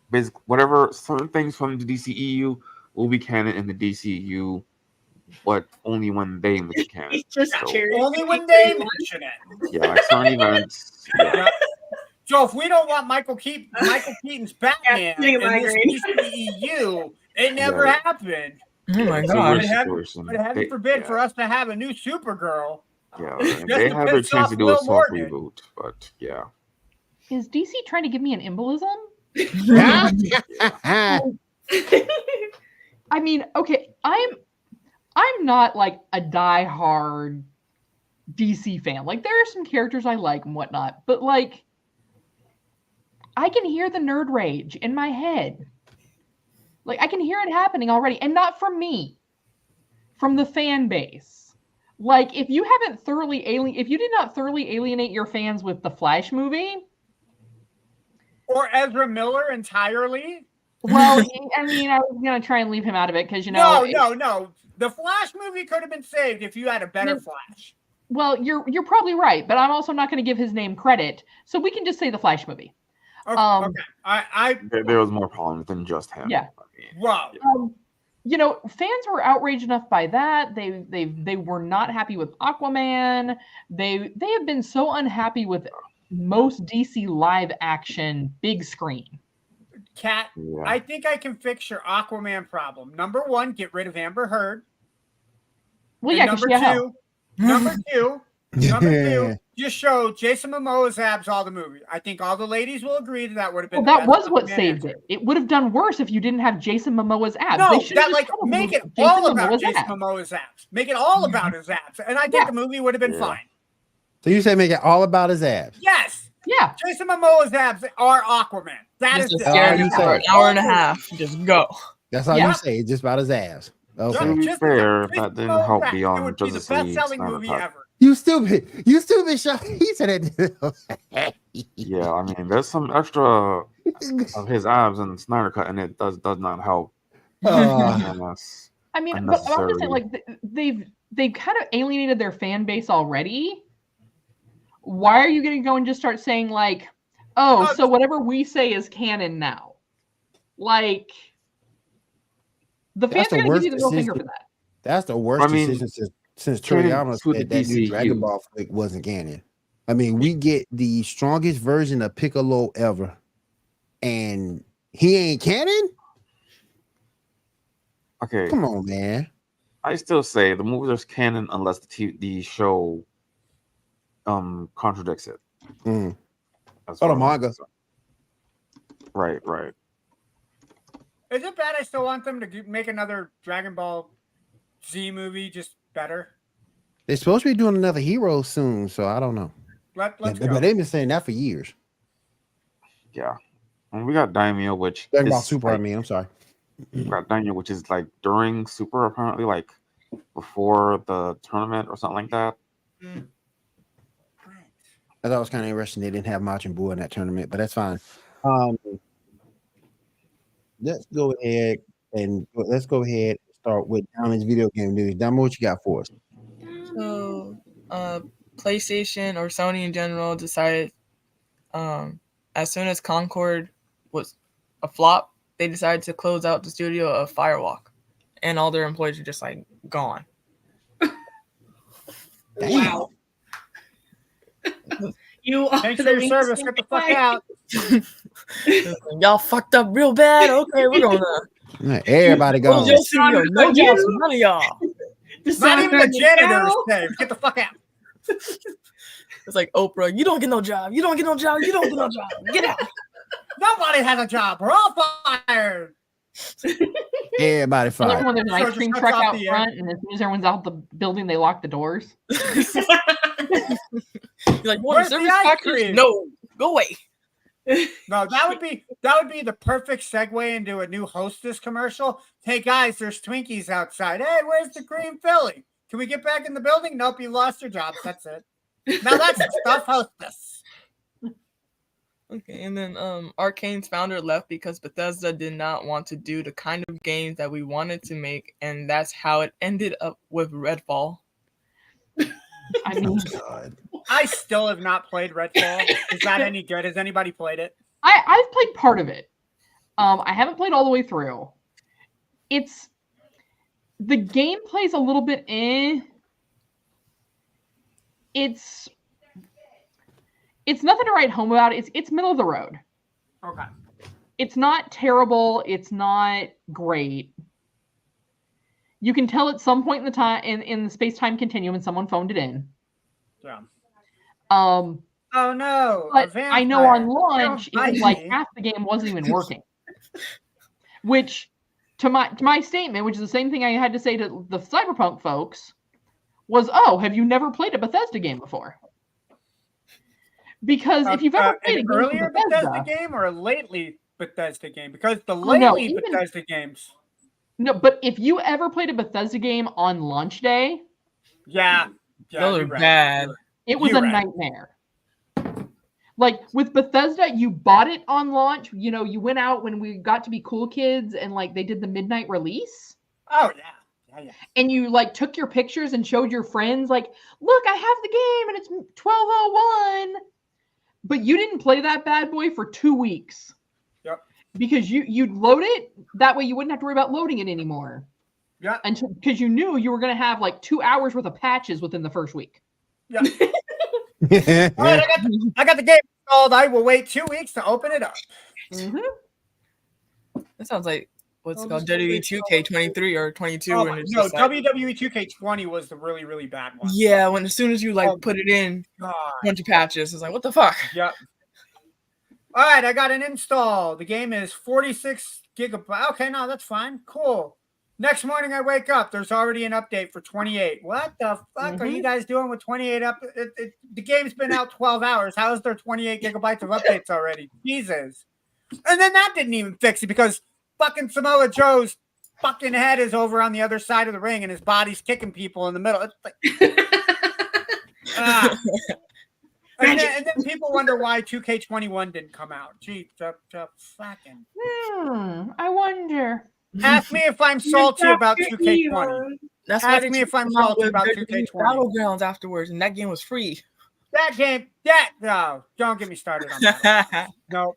basically whatever certain things from the DCEU will be canon in the DCU, but only when they make it canon. It's just only when they mention it. Yeah, like certain events. Yeah. So if we don't want Michael Keaton's Batman in this DCEU, it never happened. Oh my It's a god. weird situation. But heaven forbid for us to have a new Supergirl. Yeah, Just they to have their piss chance off to do a Will soft Morgan. reboot, but yeah. Is DC trying to give me an embolism? I mean, okay, I'm not like a diehard DC fan. Like, there are some characters I like and whatnot, but like, I can hear the nerd rage in my head. Like, I can hear it happening already, and not from me, from the fan base. Like, if you did not thoroughly alienate your fans with the Flash movie, or Ezra Miller entirely. well, I mean, I was gonna try and leave him out of it because No. The Flash movie could have been saved if you had a better Flash. Well, you're probably right, but I'm also not going to give his name credit, so we can just say the Flash movie. Okay. There was more problems than just him. Yeah. Wow. Fans were outraged enough by that. They were not happy with Aquaman. They have been so unhappy with most DC live action big screen. Kat, I think I can fix your Aquaman problem. Number one, get rid of Amber Heard. Well, yeah, number two, just show Jason Momoa's abs all the movie. I think all the ladies will agree that would have been. Well, that was what saved it. It would have done worse if you didn't have Jason Momoa's abs. No, make it all about Jason Momoa's abs. Make it all about his abs, and I think the movie would have been fine. So you say make it all about his abs? Yes. Yeah. Jason Momoa's abs are Aquaman. That is an hour and a half. Just go. That's all you say. Just about his abs. Okay. To be fair, that didn't help beyond just the best-selling movie ever. You stupid shot. He said it. Yeah, I mean, there's some extra of his abs in Snyder Cut, and it does not help. I mean, but I'm just saying, like, they've kind of alienated their fan base already. Why are you going to go and just start saying like, so whatever we say is canon now? Like, the fans are going to give you the middle finger for that. That's the worst decision since Toriyama said that new Dragon Ball flick wasn't canon. I mean, we get the strongest version of Piccolo ever, and he ain't canon? Okay. Come on, man. I still say the movies are canon unless the show contradicts it. The manga. Right. Is it bad I still want them to make another Dragon Ball Z movie just better? They're supposed to be doing another hero soon, so I don't know. Let's go. But they've been saying that for years. Yeah. And we got Daimyo, which Dragon Ball Super, I'm sorry. We got Daimyo, which is like during Super, apparently, like before the tournament or something like that. I thought it was kind of interesting they didn't have Majin Buu in that tournament, but that's fine. Let's go ahead and start with Diamond's video game news. Diamond, what you got for us? So, PlayStation or Sony in general decided, as soon as Concord was a flop, they decided to close out the studio of Firewalk, and all their employees are just like gone. Wow. Thanks for your service. Get the fuck out. Y'all fucked up real bad. Okay, we're gonna. Everybody gone. No jobs for none of y'all. Not even the janitors saved. Get the fuck out. It's like Oprah. You don't get no job. You don't get no job. You don't get no job. Get out. Nobody has a job. We're all fired. Everybody fired. Everyone, there's an ice cream truck out front, and as soon as everyone's out the building, they lock the doors. You're like, what? Service factory? No, go away. No, that would be the perfect segue into a new Hostess commercial. Hey guys, there's Twinkies outside. Hey, where's the green Philly? Can we get back in the building? Nope, you lost your jobs. That's it. Now that's stuff Hostess. Okay, and then Arcane's founder left because Bethesda did not want to do the kind of games that we wanted to make, and that's how it ended up with Redfall. I mean, I still have not played Redfall. Is that any good? Has anybody played it? I've played part of it. I haven't played all the way through. The gameplay's a little bit It's nothing to write home about. It's middle of the road. Okay. It's not terrible. It's not great. You can tell at some point in the time in the space-time continuum, and someone phoned it in. Yeah. Oh no! But I know on launch it was like half the game wasn't even working. Which, to my statement, which is the same thing I had to say to the Cyberpunk folks, was, "Oh, have you never played a Bethesda game before?" Because if you've ever played a game earlier Bethesda game or a lately Bethesda game, because the Bethesda games. No, but if you ever played a Bethesda game on launch day, those are bad. It was a nightmare. Like with Bethesda, you bought it on launch. You know, you went out when we got to be cool kids, and like they did the midnight release. Oh yeah. And you like took your pictures and showed your friends, like, look, I have the game, and it's 12:01. But you didn't play that bad boy for 2 weeks. Yep. Because you'd load it, that way you wouldn't have to worry about loading it anymore. Yeah. And because you knew you were going to have like 2 hours worth of patches within the first week. Yeah. All right, I got the game installed. I will wait 2 weeks to open it up. Mm-hmm. That sounds like what's called WWE 2K23 or 22. Oh, when it's no, just like, WWE 2K20 was the really, really bad one. Yeah, when as soon as you like put it in, a bunch of patches, it's like, what the fuck? Yep. All right, I got an install. The game is 46 gigabytes. Okay, no, that's fine. Cool. Next morning I wake up. There's already an update for 28. What the fuck are you guys doing with 28 up? The game's been out 12 hours. How is there 28 gigabytes of updates already? Jesus. And then that didn't even fix it because fucking Samoa Joe's fucking head is over on the other side of the ring and his body's kicking people in the middle. It's like, and then people wonder why 2K21 didn't come out. Gee, fucking. I wonder. Ask me if I'm salty about 2K20. That's Ask me if I'm salty about 2K20. Battlegrounds afterwards, and that game was free. That game, no, don't get me started on that. No.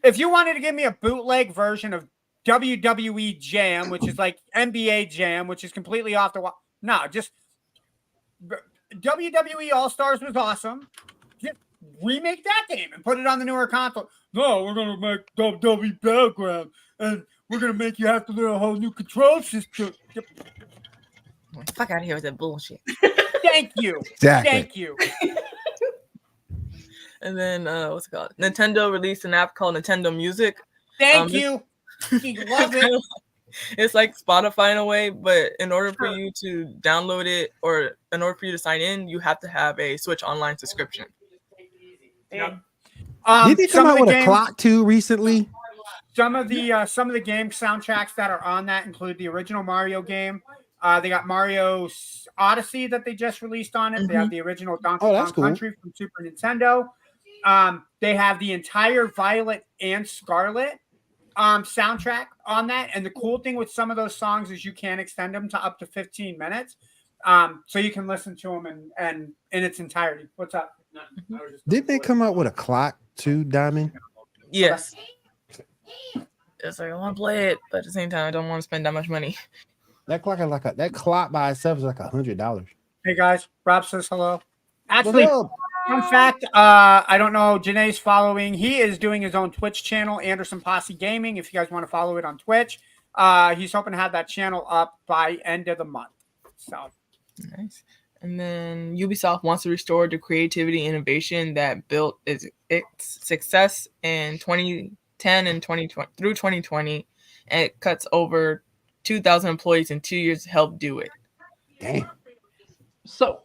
If you wanted to give me a bootleg version of WWE Jam, which is like NBA Jam, which is completely off the wall. No, just WWE All-Stars was awesome. Just remake that game and put it on the newer console. No, we're going to make WWE Battleground, and we're going to make you have to learn a whole new control system. Fuck out of here with that bullshit. Thank you. Exactly. Thank you. And then, what's it called? Nintendo released an app called Nintendo Music. Thank you. He loves it. It's like Spotify in a way, but in order for you to download it or in order for you to sign in, you have to have a Switch Online subscription. Yep. Did they come out with a clock too recently? Some of the game soundtracks that are on that include the original Mario game. They got Mario Odyssey that they just released on it. Mm-hmm. They have the original Donkey Kong Country from Super Nintendo. They have the entire Violet and Scarlet soundtrack on that. And the cool thing with some of those songs is you can extend them to up to 15 minutes. So you can listen to them and in its entirety. What's up? Did they come out with a clock too, Diamond? Yes. It's like I want to play it, but at the same time, I don't want to spend that much money. That clock is that clock by itself is like $100. Hey guys, Rob says hello. Actually, fun fact, I don't know, Janae's following. He is doing his own Twitch channel, Anderson Posse Gaming. If you guys want to follow it on Twitch, he's hoping to have that channel up by end of the month. So nice. And then Ubisoft wants to restore the creativity and innovation that built its success in 2010 and 2020 through 2020, and it cuts over 2,000 employees in 2 years to help do it. Damn. So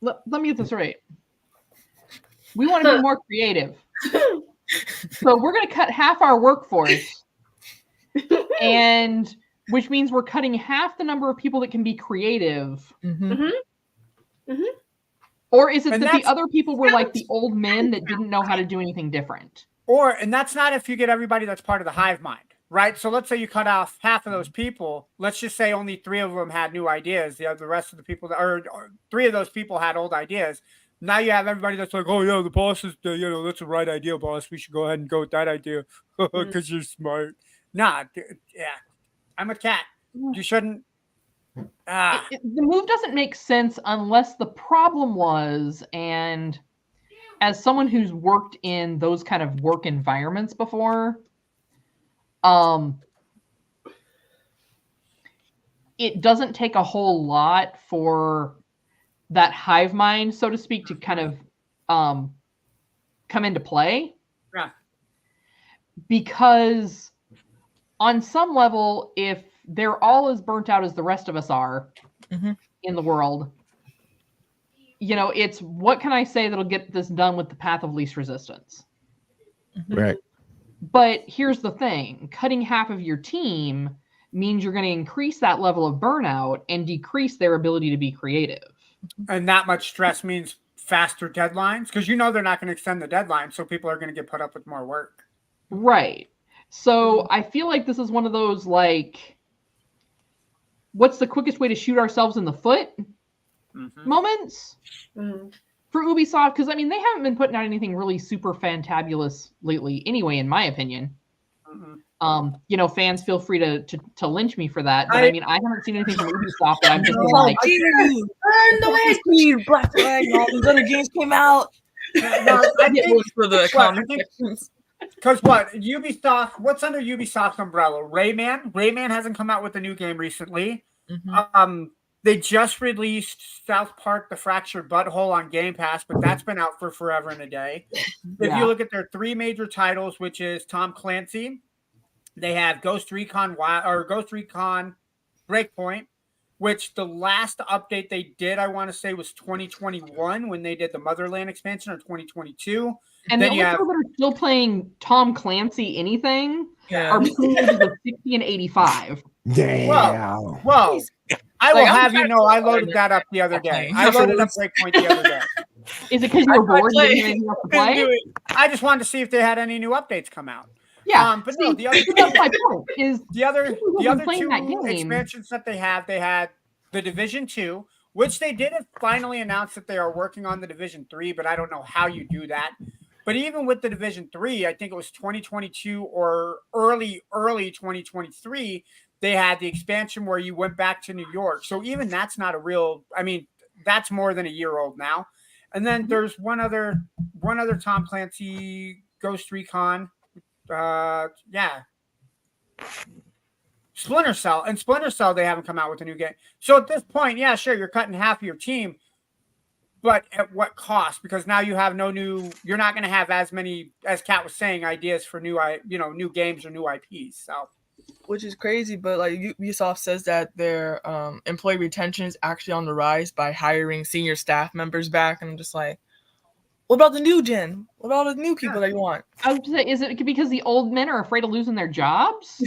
let me get this right. We want to be more creative. So we're going to cut half our workforce, and which means we're cutting half the number of people that can be creative. Mm-hmm. Mm-hmm. Or is it that the other people were like the old men that didn't know how to do anything different? And that's not if you get everybody that's part of the hive mind, right? So let's say you cut off half of those people. Let's just say only 3 of them had new ideas. The rest of the people, or 3 of those people had old ideas. Now you have everybody that's like, oh yeah, the boss is, that's a right idea, boss. We should go ahead and go with that idea because you're smart. Nah, yeah, I'm a cat. You shouldn't. The move doesn't make sense unless the problem was, and as someone who's worked in those kind of work environments before, it doesn't take a whole lot for that hive mind, so to speak, to kind of come into play. Yeah. Because on some level, if they're all as burnt out as the rest of us are in the world, it's what can I say that'll get this done with the path of least resistance? Right. But here's the thing. Cutting half of your team means you're going to increase that level of burnout and decrease their ability to be creative. And that much stress means faster deadlines because they're not going to extend the deadline, so people are going to get put up with more work. Right. So I feel like this is one of those, like, what's the quickest way to shoot ourselves in the foot moments for Ubisoft? Because, I mean, they haven't been putting out anything really super fantabulous lately anyway, in my opinion. Fans feel free to lynch me for that. But I mean, I haven't seen anything from Ubisoft that I've just been like, burn the way, Black Flag, and all these other games came out. I think for the comment sections. Because Ubisoft, what's under Ubisoft's umbrella? Rayman? Rayman hasn't come out with a new game recently. They just released South Park: The Fractured Butthole on Game Pass, but that's been out for forever and a day. If you look at their 3 major titles, which is Tom Clancy, they have Ghost Recon Breakpoint, which the last update they did, I want to say, was 2021 when they did the Motherland expansion, or 2022. And then the only people that are still playing Tom Clancy anything are between ages of 60 and 85. Damn. Well, I will have you know, I loaded that up the other day. I loaded up Breakpoint the other day. Is it because you were bored and didn't have anything else to play? I just wanted to see if they had any new updates come out. Yeah, but no, the other that's my point. Is the other 2 that expansions that they had the Division 2, which they did finally announce that they are working on the Division 3, but I don't know how you do that. But even with the Division 3, I think it was 2022 or early 2023, they had the expansion where you went back to New York. So even that's not a real, I mean, that's more than a year old now. And then there's one other Tom Clancy Ghost Recon. Splinter Cell. And Splinter Cell, they haven't come out with a new game. So at this point, yeah, sure, you're cutting half of your team. But at what cost? Because now you have you're not going to have as many, as Kat was saying, ideas for new games or new IPs. So, which is crazy, but like Ubisoft says that their employee retention is actually on the rise by hiring senior staff members back, and I'm just like, what about the new gen? What about the new people that you want? I would say, is it because the old men are afraid of losing their jobs?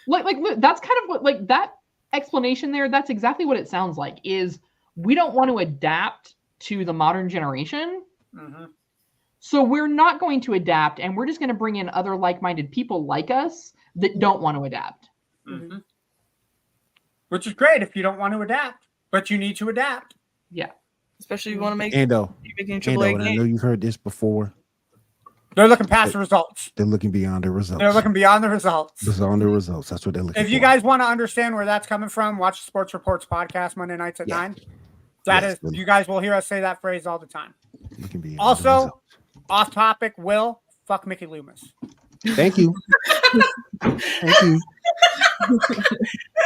like that's kind of what, like, that explanation there. That's exactly what it sounds like. Is we don't want to adapt to the modern generation. So we're not going to adapt, and we're just going to bring in other like-minded people like us that don't want to adapt. Which is great if you don't want to adapt, but you need to adapt. Yeah. Especially if you want to make Ando, AAA and I know you've heard this before. They're looking past the results. They're looking beyond the results. They're looking beyond the results. Beyond the results. That's what they're looking for. If you guys want to understand where that's coming from, watch the Sports Reports podcast Monday nights at 9. You guys will hear us say that phrase all the time. Also, off topic, fuck Mickey Loomis. Thank you. Thank you.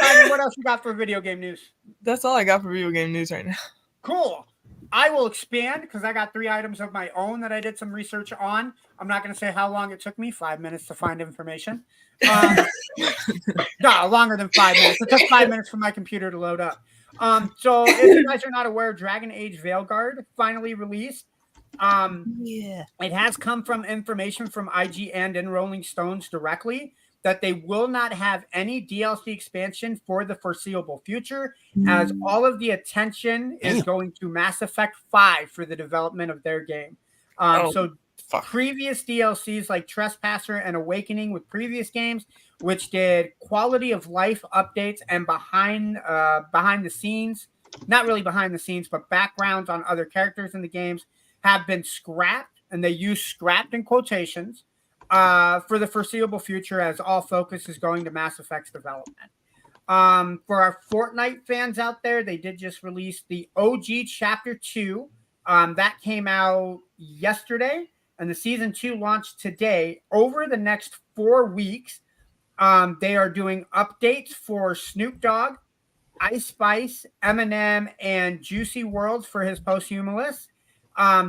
What else you got for video game news? That's all I got for video game news right now. Cool. I will expand because I got 3 items of my own that I did some research on. I'm not going to say how long it took me, 5 minutes to find information. No, longer than 5 minutes. It took 5 minutes for my computer to load up. So if you guys are not aware, Dragon Age Veilguard finally released. It has come from information from IGN and Rolling Stones directly that they will not have any DLC expansion for the foreseeable future, as all of the attention is going to Mass Effect 5 for the development of their game. Previous DLCs like Trespasser and Awakening with previous games, which did quality of life updates and behind the scenes, not really behind the scenes, but backgrounds on other characters in the games, have been scrapped, and they use scrapped in quotations, for the foreseeable future, as all focus is going to Mass Effect's development. For our Fortnite fans out there, they did just release the OG Chapter 2. That came out yesterday, and the Season 2 launched today. Over the next 4 weeks, they are doing updates for Snoop Dogg, Ice Spice, Eminem, and Juicy Worlds for his posthumous.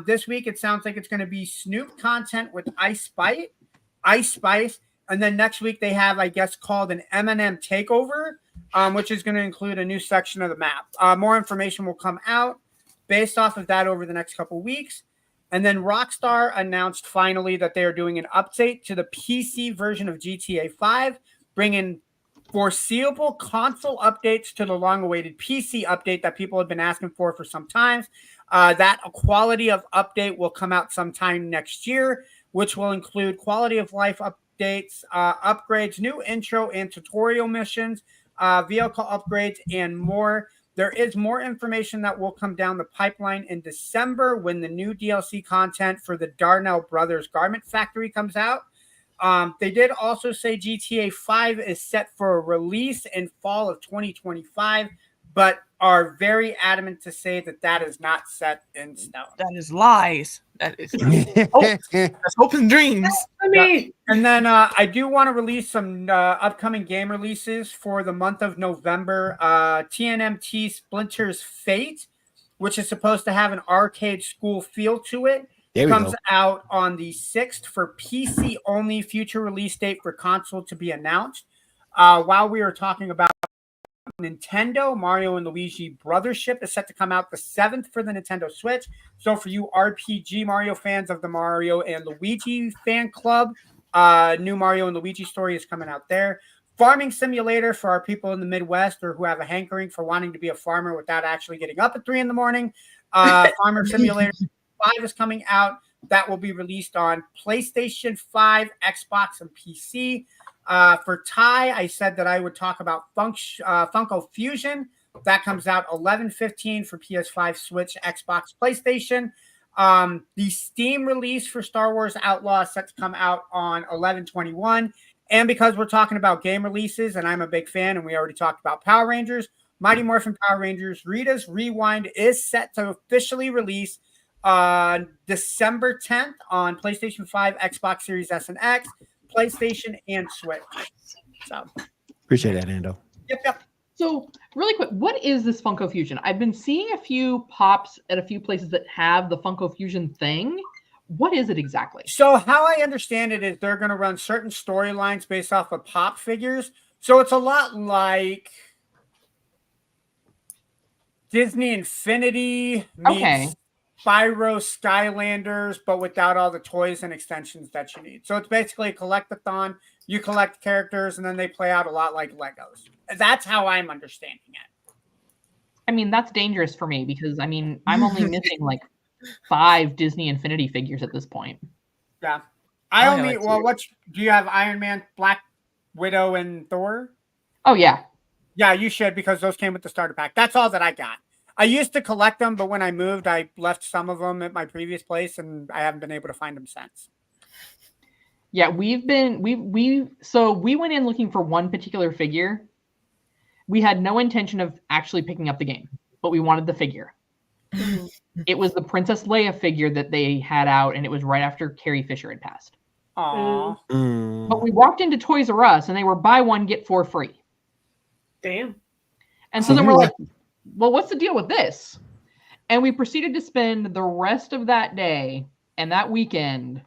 This week it sounds like it's going to be Snoop content with Ice Spice, and then next week they have, I guess, called an Eminem takeover, which is going to include a new section of the map. More information will come out based off of that over the next couple weeks. And then Rockstar announced finally that they are doing an update to the PC version of GTA 5, bringing foreseeable console updates to the long-awaited PC update that people have been asking for some time. That quality of update will come out sometime next year, which will include quality of life updates, upgrades, new intro and tutorial missions, vehicle upgrades, and more. There is more information that will come down the pipeline in December when the new DLC content for the Darnell Brothers Garment Factory comes out. They did also say GTA 5 is set for a release in fall of 2025, but are very adamant to say that that is not set in stone. That is lies. That is that's hopes and dreams. Yeah. And then I do want to release some upcoming game releases for the month of November. TNMT Splinter's Fate, which is supposed to have an arcade school feel to it, comes out on the 6th for PC only. Future release date for console to be announced. While we were talking about Nintendo, Mario and Luigi Brothership is set to come out the 7th for the Nintendo Switch. So for you RPG Mario fans of the Mario and Luigi fan club, new Mario and Luigi story is coming out there. Farming Simulator for our people in the Midwest or who have a hankering for wanting to be a farmer without actually getting up at 3 a.m. Farmer Simulator 5 is coming out. That will be released on PlayStation 5, Xbox, and PC. For Ty, I said that I would talk about Funko Fusion. That comes out 11/15 for PS5, Switch, Xbox, PlayStation. The Steam release for Star Wars Outlaw is set to come out on 11/21. And because we're talking about game releases, and I'm a big fan, and we already talked about Power Rangers, Mighty Morphin Power Rangers Rita's Rewind is set to officially release December 10th on PlayStation 5, Xbox Series S and X, PlayStation, and Switch. So appreciate that, Ando. Yep. So really quick, what is this Funko Fusion? I've been seeing a few pops at a few places that have the Funko Fusion thing. What is it exactly? So how I understand it is they're going to run certain storylines based off of pop figures. So it's a lot like Disney Infinity meets Spyro Skylanders, but without all the toys and extensions that you need. So it's basically a collect-a-thon. You collect characters, and then they play out a lot like Legos. That's how I'm understanding it. I mean, that's dangerous for me because, I mean, I'm only missing like 5 Disney Infinity figures at this point. Yeah. What do you have? Iron Man, Black Widow, and Thor? Oh, yeah. Yeah, you should because those came with the starter pack. That's all that I got. I used to collect them, but when I moved, I left some of them at my previous place, and I haven't been able to find them since. Yeah, we went in looking for one particular figure. We had no intention of actually picking up the game, but we wanted the figure. It was the Princess Leia figure that they had out, and it was right after Carrie Fisher had passed. Aww. But we walked into Toys R Us, and they were buy one, get 4 free. Damn. And so then we're like, well, what's the deal with this? And we proceeded to spend the rest of that day and that weekend,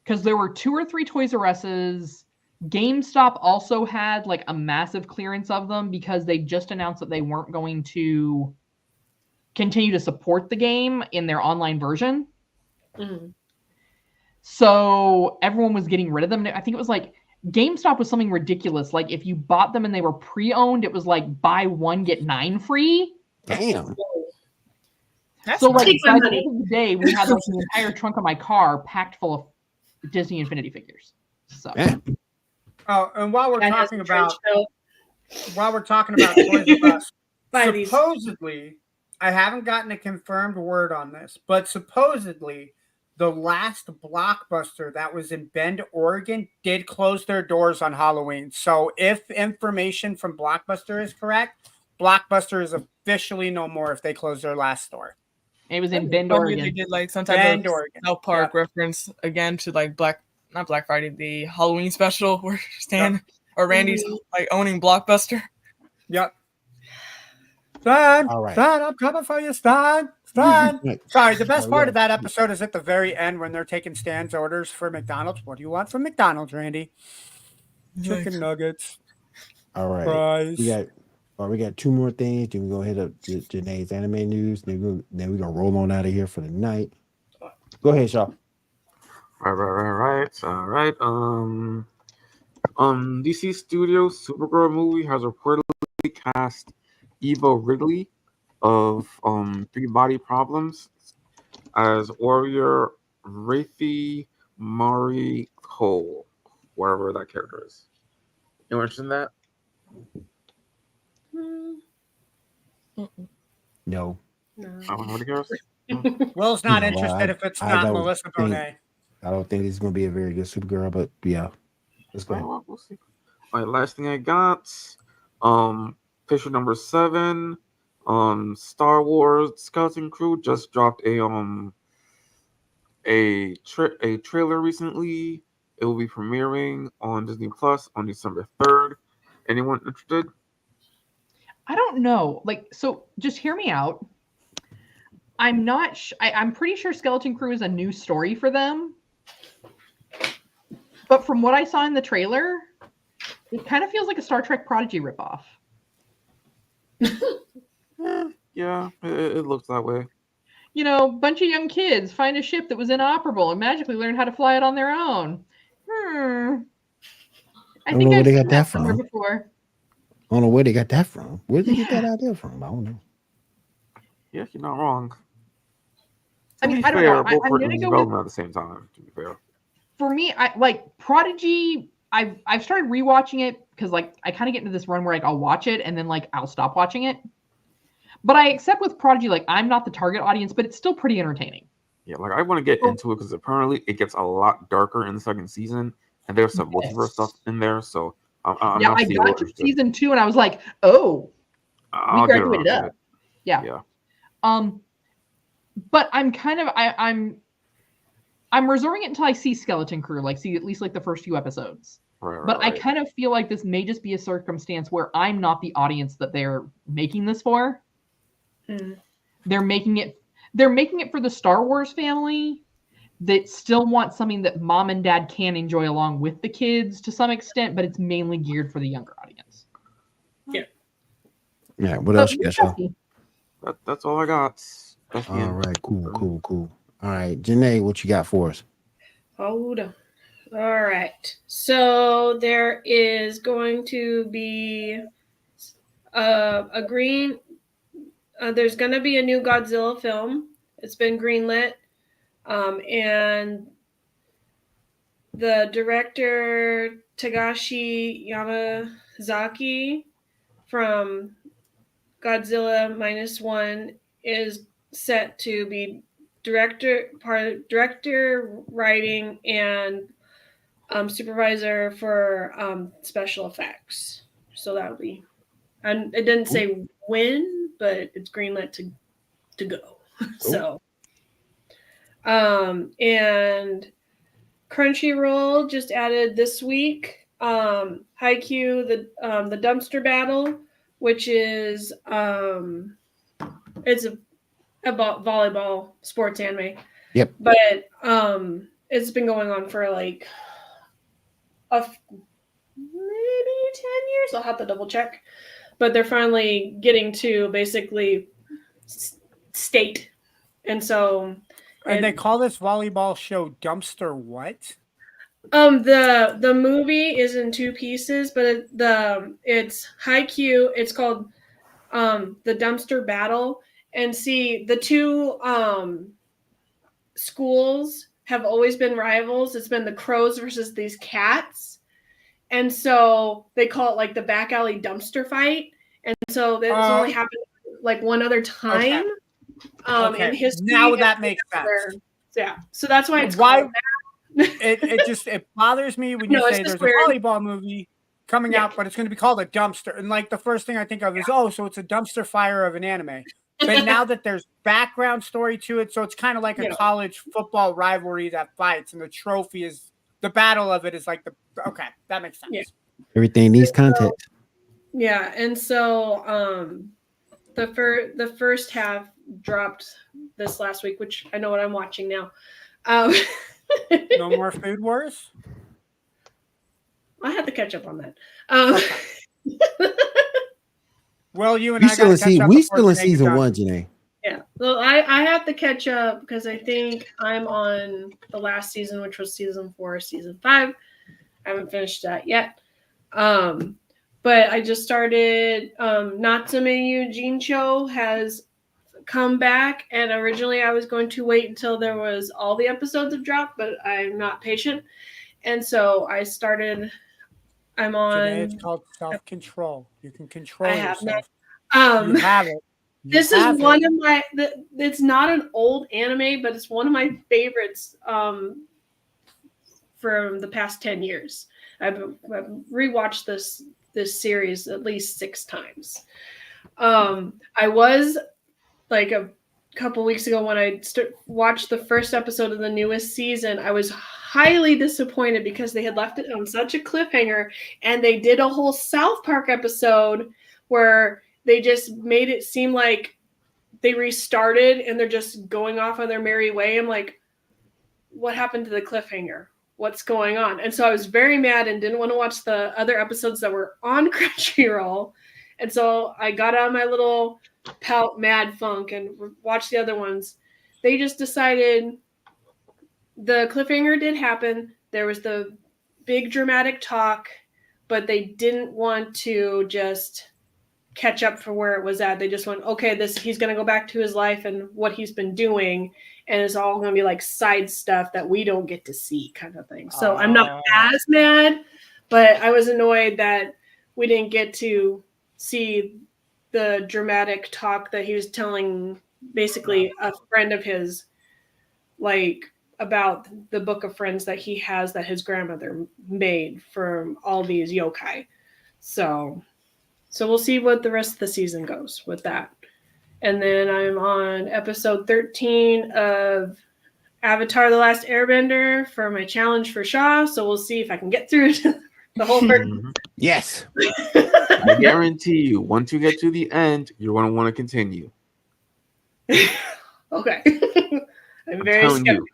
because there were 2 or 3 Toys R Us's. GameStop also had like a massive clearance of them because they just announced that they weren't going to continue to support the game in their online version. So everyone was getting rid of them. I think it was like GameStop was something ridiculous. Like if you bought them and they were pre-owned, it was like buy 1 get 9 free. Damn. So like by the end of the day, we had like the entire trunk of my car packed full of Disney Infinity figures. So. Oh, and while we're talking about Toys R Us, supposedly, I haven't gotten a confirmed word on this, but supposedly the last Blockbuster that was in Bend, Oregon did close their doors on Halloween. So if information from Blockbuster is correct, Blockbuster is officially no more if they close their last store. It was in Bend, Oregon. They did like some type of South Park reference again to like not Black Friday, the Halloween special where Stan or Randy's like owning Blockbuster. Yep. Stan, All right. Stan, I'm coming for you, Stan. Stan. Right. Sorry, the best Oh, part yeah. of that episode is at the very end when they're taking Stan's orders for McDonald's. What do you want from McDonald's, Randy? Chicken nuggets. All right. Fries. We got two more things. Then we go hit up Janae's anime news. Then we're gonna roll on out of here for the night. Go ahead, Shaw. All right. DC Studios Supergirl movie has reportedly cast Eva Ridley of Three Body Problems as warrior Wraithy Mari Cole, whatever that character is. You interested in that? No. Nobody cares? Will's not No, interested if it's I not don't Melissa think- Bonet. I don't think it's gonna be a very good Supergirl, but yeah. Let's go ahead. Well, we'll see. All right, last thing I got. Picture number 7. Star Wars Skeleton Crew just dropped a trailer recently. It will be premiering on Disney Plus on December 3rd. Anyone interested? I don't know. Like, so just hear me out. I'm not. I'm pretty sure Skeleton Crew is a new story for them. But from what I saw in the trailer, it kind of feels like a Star Trek Prodigy ripoff. Yeah, it looks that way. You know, bunch of young kids find a ship that was inoperable and magically learn how to fly it on their own. I don't know where they got that somewhere from. before. I don't know where they got that from. Where did they get that idea from? I don't know. Yeah, you're not wrong. I To mean, be I don't fair, know. both I'm were gonna in go development at the same time. To be fair. For me, I like Prodigy. I've started rewatching it because like I kind of get into this run where like I'll watch it and then like I'll stop watching it. But I accept with Prodigy, like I'm not the target audience, but it's still pretty entertaining. Yeah, like I want to get into it because apparently it gets a lot darker in the second season, and there's some multiverse stuff in there. So I'm yeah, not I seeing got what to interested. season 2 and I was like, oh, I'll we get around graduated to up. it. Yeah. Yeah. But I'm kind of I'm reserving it until I see Skeleton Crew, like see at least like the first few episodes. Right. But I kind of feel like this may just be a circumstance where I'm not the audience that they're making this for. They're making it for the Star Wars family that still want something that mom and dad can enjoy along with the kids to some extent, but it's mainly geared for the younger audience. Yeah. Yeah. What else you got, Sean? That's all I got. That's the All end. right. Cool. All right, Janae, what you got for us? Hold on. All right. So there is going to be there's going to be a new Godzilla film. It's been greenlit. And the director Tagashi Yamazaki from Godzilla -1 is set to be director, writing, and supervisor for special effects. So that'll be, and it didn't say when, but it's greenlit to go. So, and Crunchyroll just added this week Haikyuu, the dumpster battle, which is it's about volleyball sports anime. Yep. But it's been going on for like maybe 10 years. I'll have to double check. But they're finally getting to basically state. And so And they call this volleyball show Dumpster what? The movie is in 2 pieces, but it's Haikyuu. It's called the Dumpster Battle. And see, the 2 schools have always been rivals. It's been the Crows versus these cats. And so they call it like the back alley dumpster fight. And so that's only happened like one other time in history. Now that makes sense. Yeah. So that's why it's called that. it bothers me when you say there's a volleyball movie coming out, but it's going to be called a dumpster. And like the first thing I think of is, so it's a dumpster fire of an anime. But now that there's background story to it, so it's kind of like a college football rivalry that fights, and the trophy is the battle of it is like that makes sense. Yeah. Everything needs context. Yeah, and so the first half dropped this last week, which I know what I'm watching now. No more Food Wars? I have to catch up on that. Well, you and We I still got in to catch season. up We before still in Janae season done. 1, Janae. Yeah, well, I have to catch up because I think I'm on the last season, which was season 4, season 5. I haven't finished that yet. But I just started Natsume Eugene Cho has come back, and originally I was going to wait until there was all the episodes have dropped, but I'm not patient, and so I started. I'm Janae, it's on. called self-control. You can I control have not. yourself. You have it. You This is have one it. of my. It's not an old anime, but it's one of my favorites from the past 10 years. I've rewatched this series at least 6 times. I was like a couple weeks ago when I watched the first episode of the newest season. I was highly disappointed because they had left it on such a cliffhanger, and they did a whole South Park episode where they just made it seem like they restarted and they're just going off on their merry way. I'm like, what happened to the cliffhanger? What's going on? And so I was very mad and didn't want to watch the other episodes that were on Crunchyroll. And so I got out my little pout mad funk and watched the other ones. They just decided the cliffhanger did happen. There was the big dramatic talk, but they didn't want to just catch up for where it was at. They just went, okay, he's going to go back to his life and what he's been doing, and it's all going to be like side stuff that we don't get to see, kind of thing. So I'm not as mad, but I was annoyed that we didn't get to see the dramatic talk that he was telling basically a friend of his, like about the book of friends that he has that his grandmother made from all these yokai. So we'll see what the rest of the season goes with that. And then I'm on episode 13 of Avatar: The Last Airbender for my challenge for Shaw. So we'll see if I can get through the whole first. Yes. I guarantee you, once you get to the end, you're going to want to continue. Okay. I'm very telling skeptical.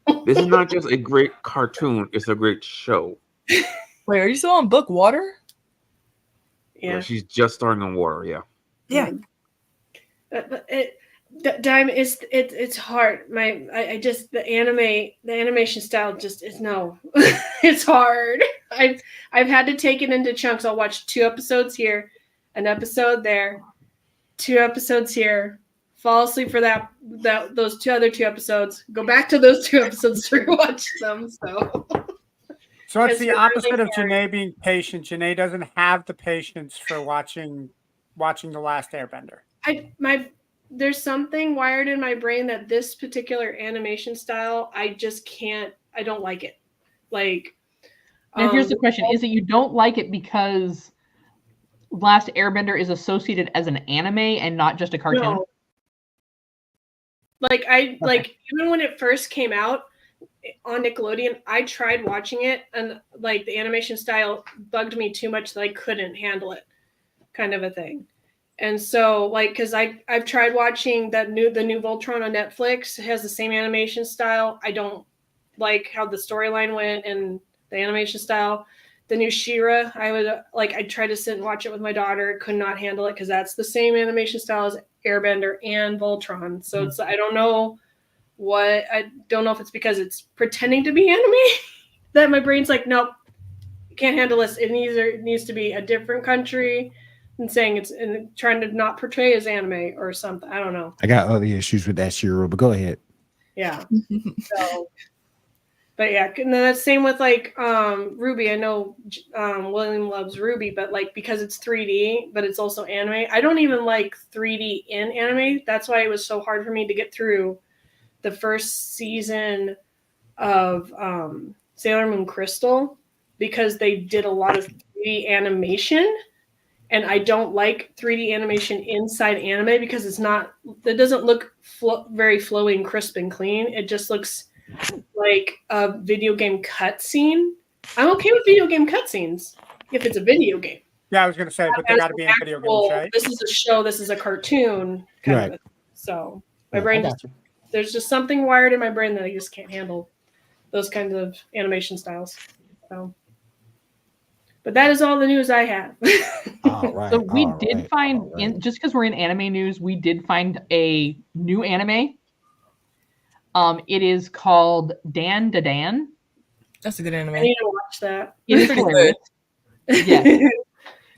You, this is not just a great cartoon, it's a great show. Wait, are you still on book Water? Yeah. She's just starting on Water, yeah. Yeah. But Diamond, it's hard. I just the animation style just is no. It's hard. I've had to take it into chunks. I'll watch 2 episodes here, an episode there, 2 episodes here, fall asleep for those 2 episodes, go back to those 2 episodes to rewatch them. So it's the opposite of Janae being patient. Janae doesn't have the patience for watching The Last Airbender. There's something wired in my brain that this particular animation style, I just can't. I don't like it. Like, now here's the question: is it you don't like it because Last Airbender is associated as an anime and not just a cartoon? No. Like even when it first came out on Nickelodeon, I tried watching it, and like the animation style bugged me too much that I couldn't handle it, kind of a thing. And so, like, because I've tried watching the new Voltron on Netflix. It has the same animation style. I don't like how the storyline went and the animation style. The new She-Ra, I tried to sit and watch it with my daughter. Could not handle it because that's the same animation style as Airbender and Voltron. So it's I don't know if it's because it's pretending to be anime that my brain's like, nope, can't handle this. It needs to be a different country. And saying it's and trying to not portray as anime or something. I don't know. I got other issues with that She-Ra, but go ahead. Yeah. But yeah, and then that's same with like Ruby. I know William loves Ruby, but like because it's 3D, but it's also anime. I don't even like 3D in anime. That's why it was so hard for me to get through the first season of Sailor Moon Crystal because they did a lot of 3D animation. And I don't like 3D animation inside anime because it doesn't look very flowy and crisp and clean. It just looks like a video game cutscene. I'm okay with video game cutscenes if it's a video game. Yeah, I was going to say, but they got to be in video games, right? This is a show. This is a cartoon. Kind of. So my brain there's just something wired in my brain that I just can't handle those kinds of animation styles. So, but that is all the news I have. All right. So we did find, just because we're in anime news, we did find a new anime. It is called Dan Da Dan. That's a good anime. I need to watch that. It is hilarious. Yes.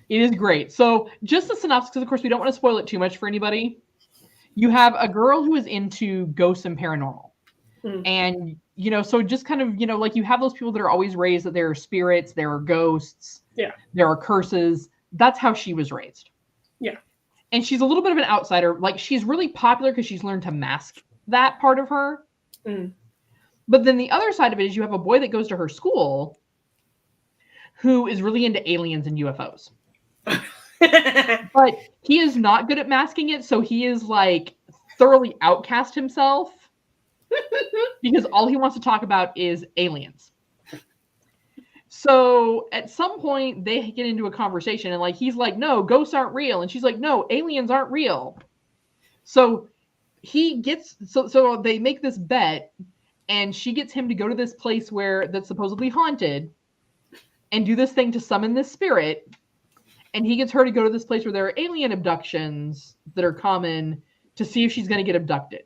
It is great. So just the synopsis, because of course we don't want to spoil it too much for anybody. You have a girl who is into ghosts and paranormal. And, so just kind of, like you have those people that are always raised that there are spirits, there are ghosts, there are curses. That's how she was raised. Yeah. And she's a little bit of an outsider. Like she's really popular because she's learned to mask that part of her. But then the other side of it is you have a boy that goes to her school who is really into aliens and UFOs. But he is not good at masking it, so he is like thoroughly outcast himself because all he wants to talk about is aliens. So at some point they get into a conversation and like he's like, no, ghosts aren't real, and she's like, no, aliens aren't real. So he gets so they make this bet, and she gets him to go to this place that's supposedly haunted and do this thing to summon this spirit. And he gets her to go to this place where there are alien abductions that are common to see if she's going to get abducted.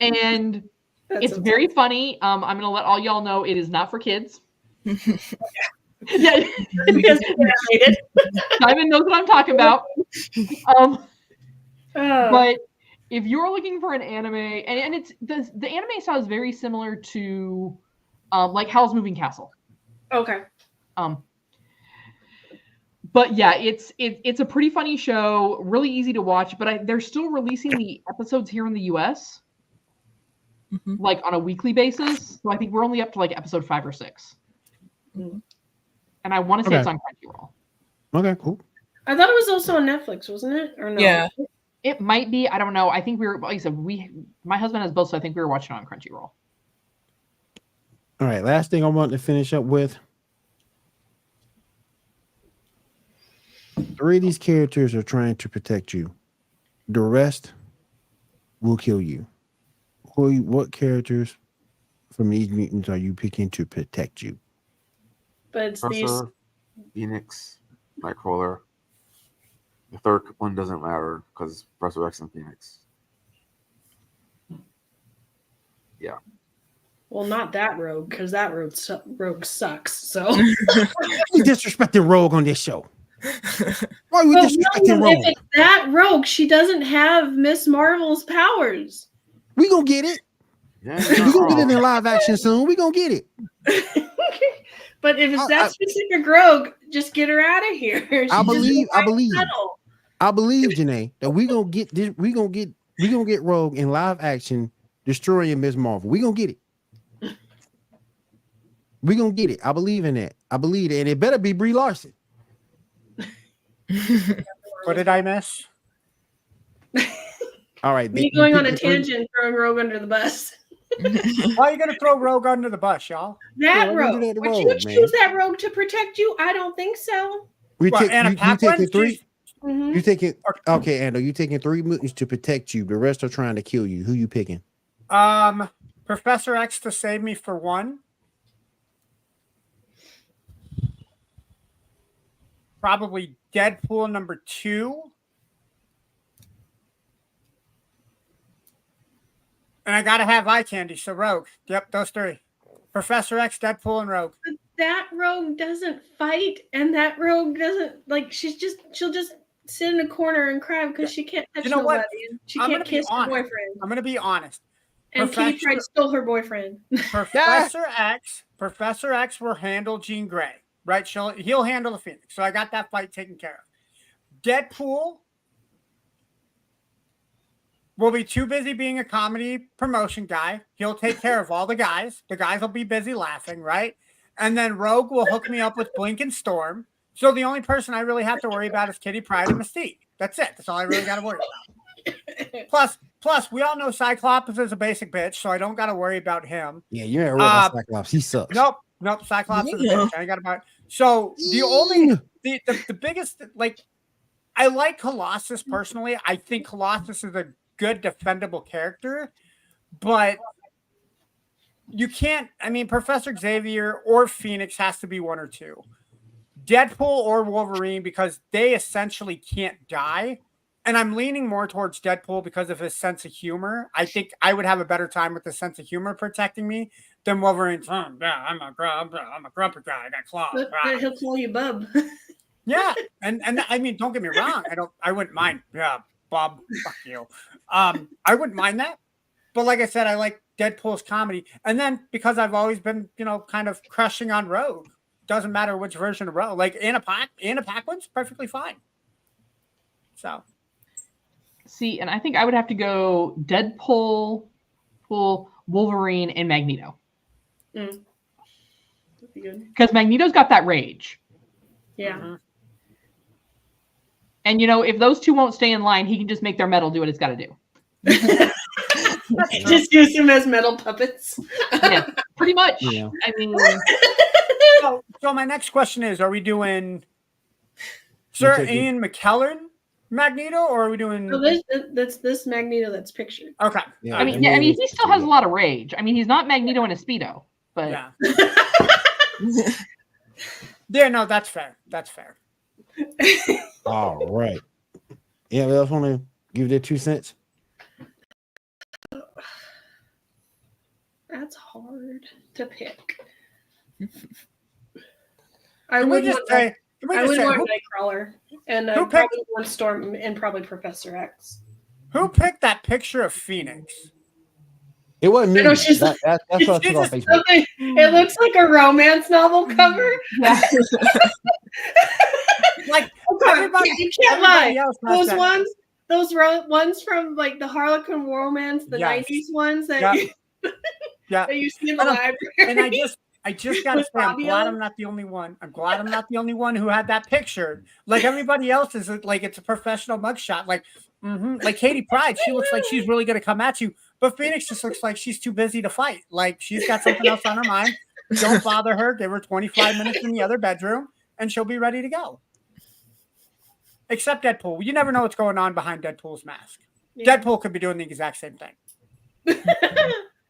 And it's very funny. I'm going to let all y'all know it is not for kids. Yeah, because Simon knows what I'm talking about. But if you're looking for an anime, and it's the anime style is very similar to like Howl's Moving Castle. Okay. But yeah, it's a pretty funny show, really easy to watch. But they're still releasing the episodes here in the U.S. Like on a weekly basis. So I think we're only up to like episode 5 or 6. And I want to say it's on Crunchyroll. Okay, cool. I thought it was also on Netflix, wasn't it? Or no? Yeah, it might be. I don't know. I think like I said, my husband has both, so I think we were watching it on Crunchyroll. All right, last thing I want to finish up with. 3 of these characters are trying to protect you. The rest will kill you. What characters from these mutants are you picking to protect you? But it's these Phoenix, Nightcrawler. The third one doesn't matter because Professor X and Phoenix. Yeah. Well, not that Rogue, because that Rogue sucks. So We disrespecting Rogue on this show. Why are we disrespecting Rogue? If it's that Rogue, she doesn't have Miss Marvel's powers. We gonna get it. Yeah, We gonna get it in live action soon. We gonna get it. But if it's that specific Rogue, just get her out of here. I believe, Janae, that we gonna get this. We gonna get Rogue in live action, destroying Miss Marvel. We gonna get it. We gonna get it. I believe in that. I believe it, and it better be Brie Larson. What did I miss? All right, me going on a tangent, throwing Rogue under the bus. Why are you gonna throw Rogue under the bus, y'all? That Rogue. Would you choose that Rogue to protect you? I don't think so. You taking 3? Mm-hmm. You taking okay, Ando? You taking 3 mutants to protect you? The rest are trying to kill you. Who you picking? Professor X to save me for 1. Probably Deadpool number 2. And I gotta have eye candy, so Rogue. Yep, those 3. Professor X, Deadpool, and Rogue. But that Rogue doesn't fight, and that Rogue doesn't she'll just sit in a corner and cry because she can't touch nobody. She can't kiss her boyfriend. I'm gonna be honest. And Kitty Pryde stole her boyfriend. Professor X will handle Jean Grey, right? He'll handle the Phoenix. So I got that fight taken care of. Deadpool will be too busy being a comedy promotion guy. He'll take care of all the guys. The guys will be busy laughing, right? And then Rogue will hook me up with Blink and Storm. So the only person I really have to worry about is Kitty Pryde and Mystique. That's it. That's all I really got to worry about. Plus, we all know Cyclops is a basic bitch, so I don't got to worry about him. Yeah, you ain't worried about Cyclops. He sucks. Nope. Nope, Cyclops is a Yeah. bitch. I got about so the biggest like I like Colossus personally. I think Colossus is a good defendable character, but you can't. I mean, Professor Xavier or Phoenix has to be one or two. Deadpool or Wolverine because they essentially can't die. And I'm leaning more towards Deadpool because of his sense of humor. I think I would have a better time with the sense of humor protecting me than Wolverine's. I'm a grumpy guy. I got claws. But he'll call you Bub. Yeah, and I mean, don't get me wrong. I wouldn't mind. Yeah, Bob, fuck you. I wouldn't mind that. But like I said, I like Deadpool's comedy. And then because I've always been, kind of crushing on Rogue. Doesn't matter which version of Rogue. Like Anna Paquin's perfectly fine. So. See, and I think I would have to go Deadpool, Wolverine, and Magneto. That'd be good. Because Magneto's got that rage. Yeah. Mm-hmm. And, if those two won't stay in line, he can just make their metal do what it's got to do. Just use them as metal puppets. Yeah, pretty much. Yeah. I mean, so my next question is: are we doing Sir Ian McKellen Magneto, or are we doing? So that's this Magneto that's pictured. Okay. Yeah, I mean, he still has a lot of rage. I mean, he's not Magneto in a Speedo, but Yeah. Yeah, no, that's fair. That's fair. All right. Anybody else want to give their 2 cents? That's hard to pick. Can we just say I would want Nightcrawler, and who probably want Storm, and probably Professor X. who picked that picture of Phoenix? It wasn't me. I know she's- That's what I took on Facebook. It looks like a romance novel cover. yeah. Like Everybody, you can't lie. else has Those that. ones from like the Harlequin romance, the Yes. 90s ones that Yeah. that you see in the And library. And I just gotta say, I'm Fabio? glad I'm not the only one. I'm glad I'm not the only one who had that picture. Like everybody else is like it's a professional mugshot. Like, like Katie Pride, she looks like she's really gonna come at you, but Phoenix just looks like she's too busy to fight. Like she's got something else on her mind. Don't bother her. Give her 25 minutes in the other bedroom, and she'll be ready to go. Except Deadpool. You never know what's going on behind Deadpool's mask. Yeah. Deadpool could be doing the exact same thing.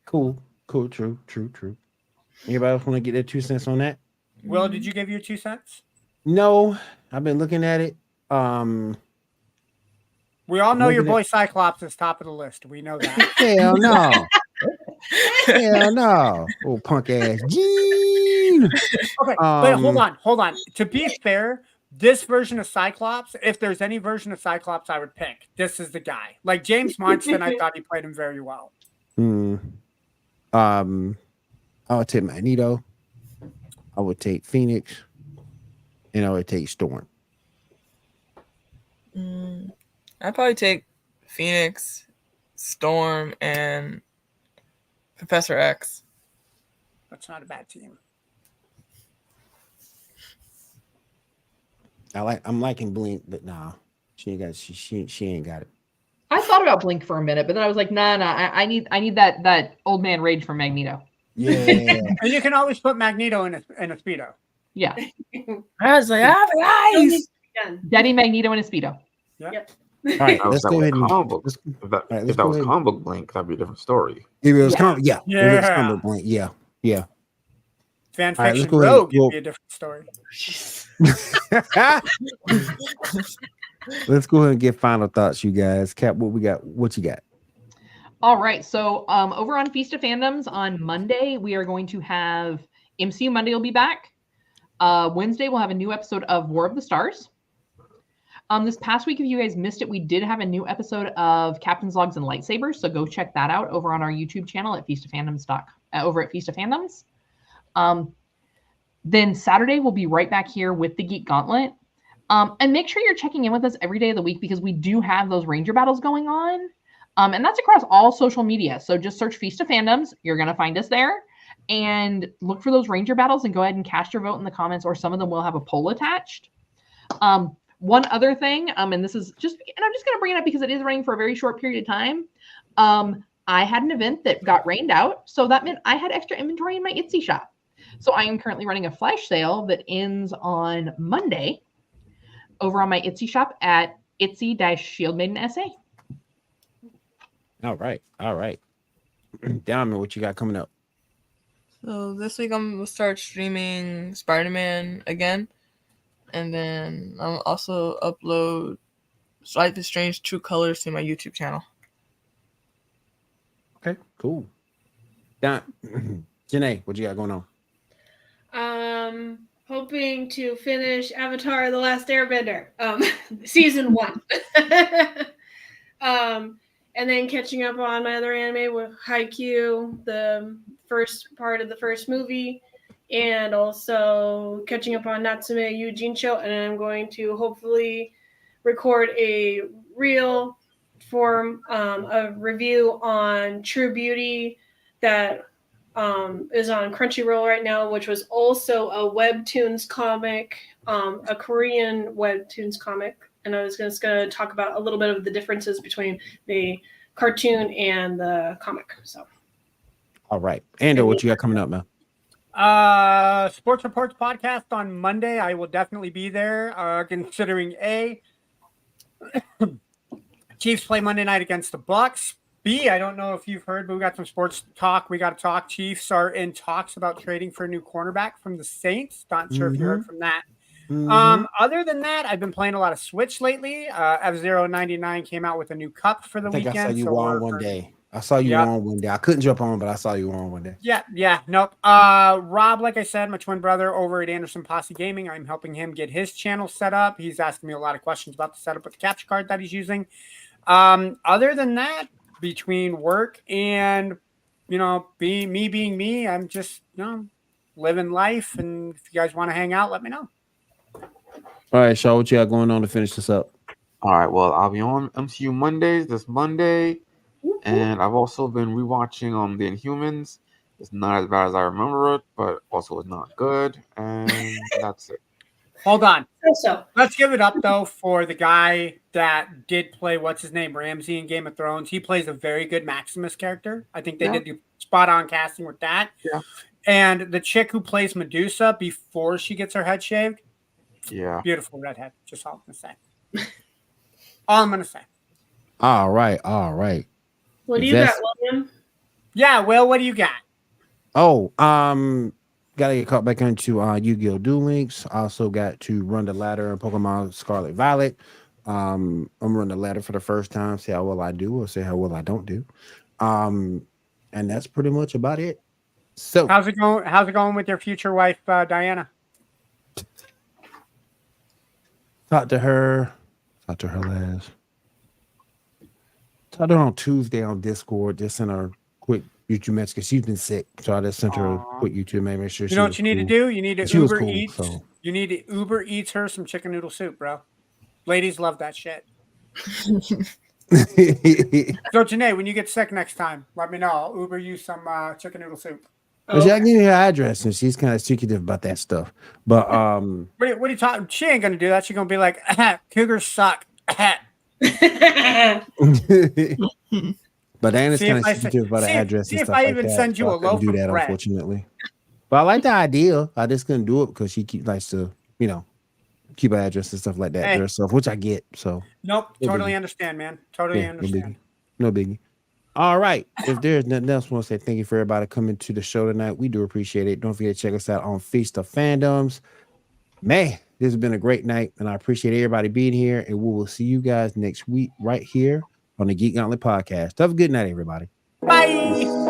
Cool. True. Anybody else want to get their 2 cents on that? Will, did you give your 2 cents? No, I've been looking at it. We all know your Looking boy Cyclops is top of the list. We know that. Hell no. Hell no. Oh, punk ass Gene. Okay, but hold on. To be fair, this version of Cyclops, if there's any version of Cyclops I would pick, this is the guy. Like James Marsden, I thought he played him very well. I would take Magneto. I would take Phoenix. And I would take Storm. I'd probably take Phoenix, Storm, and Professor X. That's not a bad team. I'm liking Blink, but nah, she ain't got she ain't got it. I thought about Blink for a minute, but then I was like, nah. I need that old man rage from Magneto. Yeah. And you can always put Magneto in a Speedo. Yeah, I was like, eyes. Daddy Magneto in a Speedo. Yep. All right, let's go ahead and comic book. let's- If that, right, let's if that go was ahead. comic book Blink, that'd be a different story. If it was Yeah. comic, yeah. If it was Yeah. comic Blink, yeah. Fan All right, let's fiction go ahead. Rogue would Well- be a different story. Let's go ahead and get final thoughts, you guys. Cap, what we got? What you got? All right, so over on Feast of Fandoms on Monday, we are going to have MCU Monday will be back. Wednesday, we'll have a new episode of War of the Stars. This past week, if you guys missed it, we did have a new episode of Captain's Logs and Lightsabers, so go check that out over on our YouTube channel at over at Feast of Fandoms. Then Saturday, we'll be right back here with the Geek Gauntlet. And make sure you're checking in with us every day of the week because we do have those Ranger battles going on. And that's across all social media. So just search Feast of Fandoms. You're going to find us there. And look for those Ranger battles and go ahead and cast your vote in the comments, or some of them will have a poll attached. One other thing, and this is just, and I'm just going to bring it up because it is running for a very short period of time. I had an event that got rained out. So that meant I had extra inventory in my Etsy shop. So I am currently running a flash sale that ends on Monday over on my Etsy shop at Etsy-Shieldmaiden.sa. All right. Diamond, what you got coming up? So this week I'm gonna start streaming Spider-Man again, and then I'll also upload Life is Strange True Colors to my YouTube channel. Okay, cool. Janae, what you got going on? Hoping to finish Avatar: The Last Airbender, season 1. And then catching up on my other anime with Haikyuu, the first part of the first movie, and also catching up on Natsume Yujincho. And I'm going to hopefully record a real form a review on True Beauty that is on Crunchyroll right now, which was also a webtoons comic, a Korean webtoons comic. And I was just going to talk about a little bit of the differences between the cartoon and the comic. So, all right. Andrew, what you got coming up, man? Sports Reports podcast on Monday. I will definitely be there. Considering Chiefs play Monday night against the Bucks. B, I don't know if you've heard, but we got some sports talk. We got to talk. Chiefs are in talks about trading for a new cornerback from the Saints. Not sure if you heard from that. Other than that, I've been playing a lot of Switch lately. F-Zero 99 came out with a new cup for the weekend. I saw you on one day. I saw you on one day. I couldn't jump on, but I saw you on one day. Yeah, nope. Rob, like I said, my twin brother over at Anderson Posse Gaming, I'm helping him get his channel set up. He's asking me a lot of questions about the setup with the capture card that he's using. Other than that, between work and, being me, I'm just, living life. And if you guys want to hang out, let me know. All right, Shaw, what you got going on to finish this up? All right, well, I'll be on MCU Mondays this Monday, and I've also been rewatching The Inhumans. It's not as bad as I remember it, but also it's not good, and that's it. Hold on. So let's give it up though for the guy that did play what's his name, Ramsay in Game of Thrones. He plays a very good Maximus character. I think they did the spot on casting with that. Yeah. And the chick who plays Medusa before she gets her head shaved. Yeah. Beautiful redhead. Just all I'm gonna say. All I'm gonna say. All right. What do you got, William? Yeah, Will, what do you got? Oh, gotta get caught back into Yu-Gi-Oh! Duel Links. Also got to run the ladder in Pokemon Scarlet Violet. I'm running the ladder for the first time, see how well I do or see how well I don't do. And that's pretty much about it. So how's it going with your future wife, Diana? Talked to her last. Talked to her on Tuesday on Discord. Just sent her quick YouTube message because she's been sick. So I just sent her a quick YouTube message. Make sure you know what you need to do? You need to Uber Eats. So. You need to Uber Eats her some chicken noodle soup, bro. Ladies love that shit. So Janae, when you get sick next time, let me know. I'll Uber you some chicken noodle soup. Well, I give you her address, and she's kind of secretive about that stuff. But what are you talking? She ain't gonna do that. She's gonna be like, cougars suck. But Diana's kind of secretive about her address and stuff like that. See if I even send you a loaf of bread. Unfortunately, but I like the idea. I just couldn't do it because she likes to, keep her address and stuff like that to herself, which I get. So nope, totally understand, man. Totally understand. No biggie. All right. If there's nothing else, I want to say thank you for everybody coming to the show tonight. We do appreciate it. Don't forget to check us out on Feast of Fandoms. Man, this has been a great night, and I appreciate everybody being here. And we will see you guys next week right here on the Geek Gauntlet podcast. Have a good night, everybody. Bye.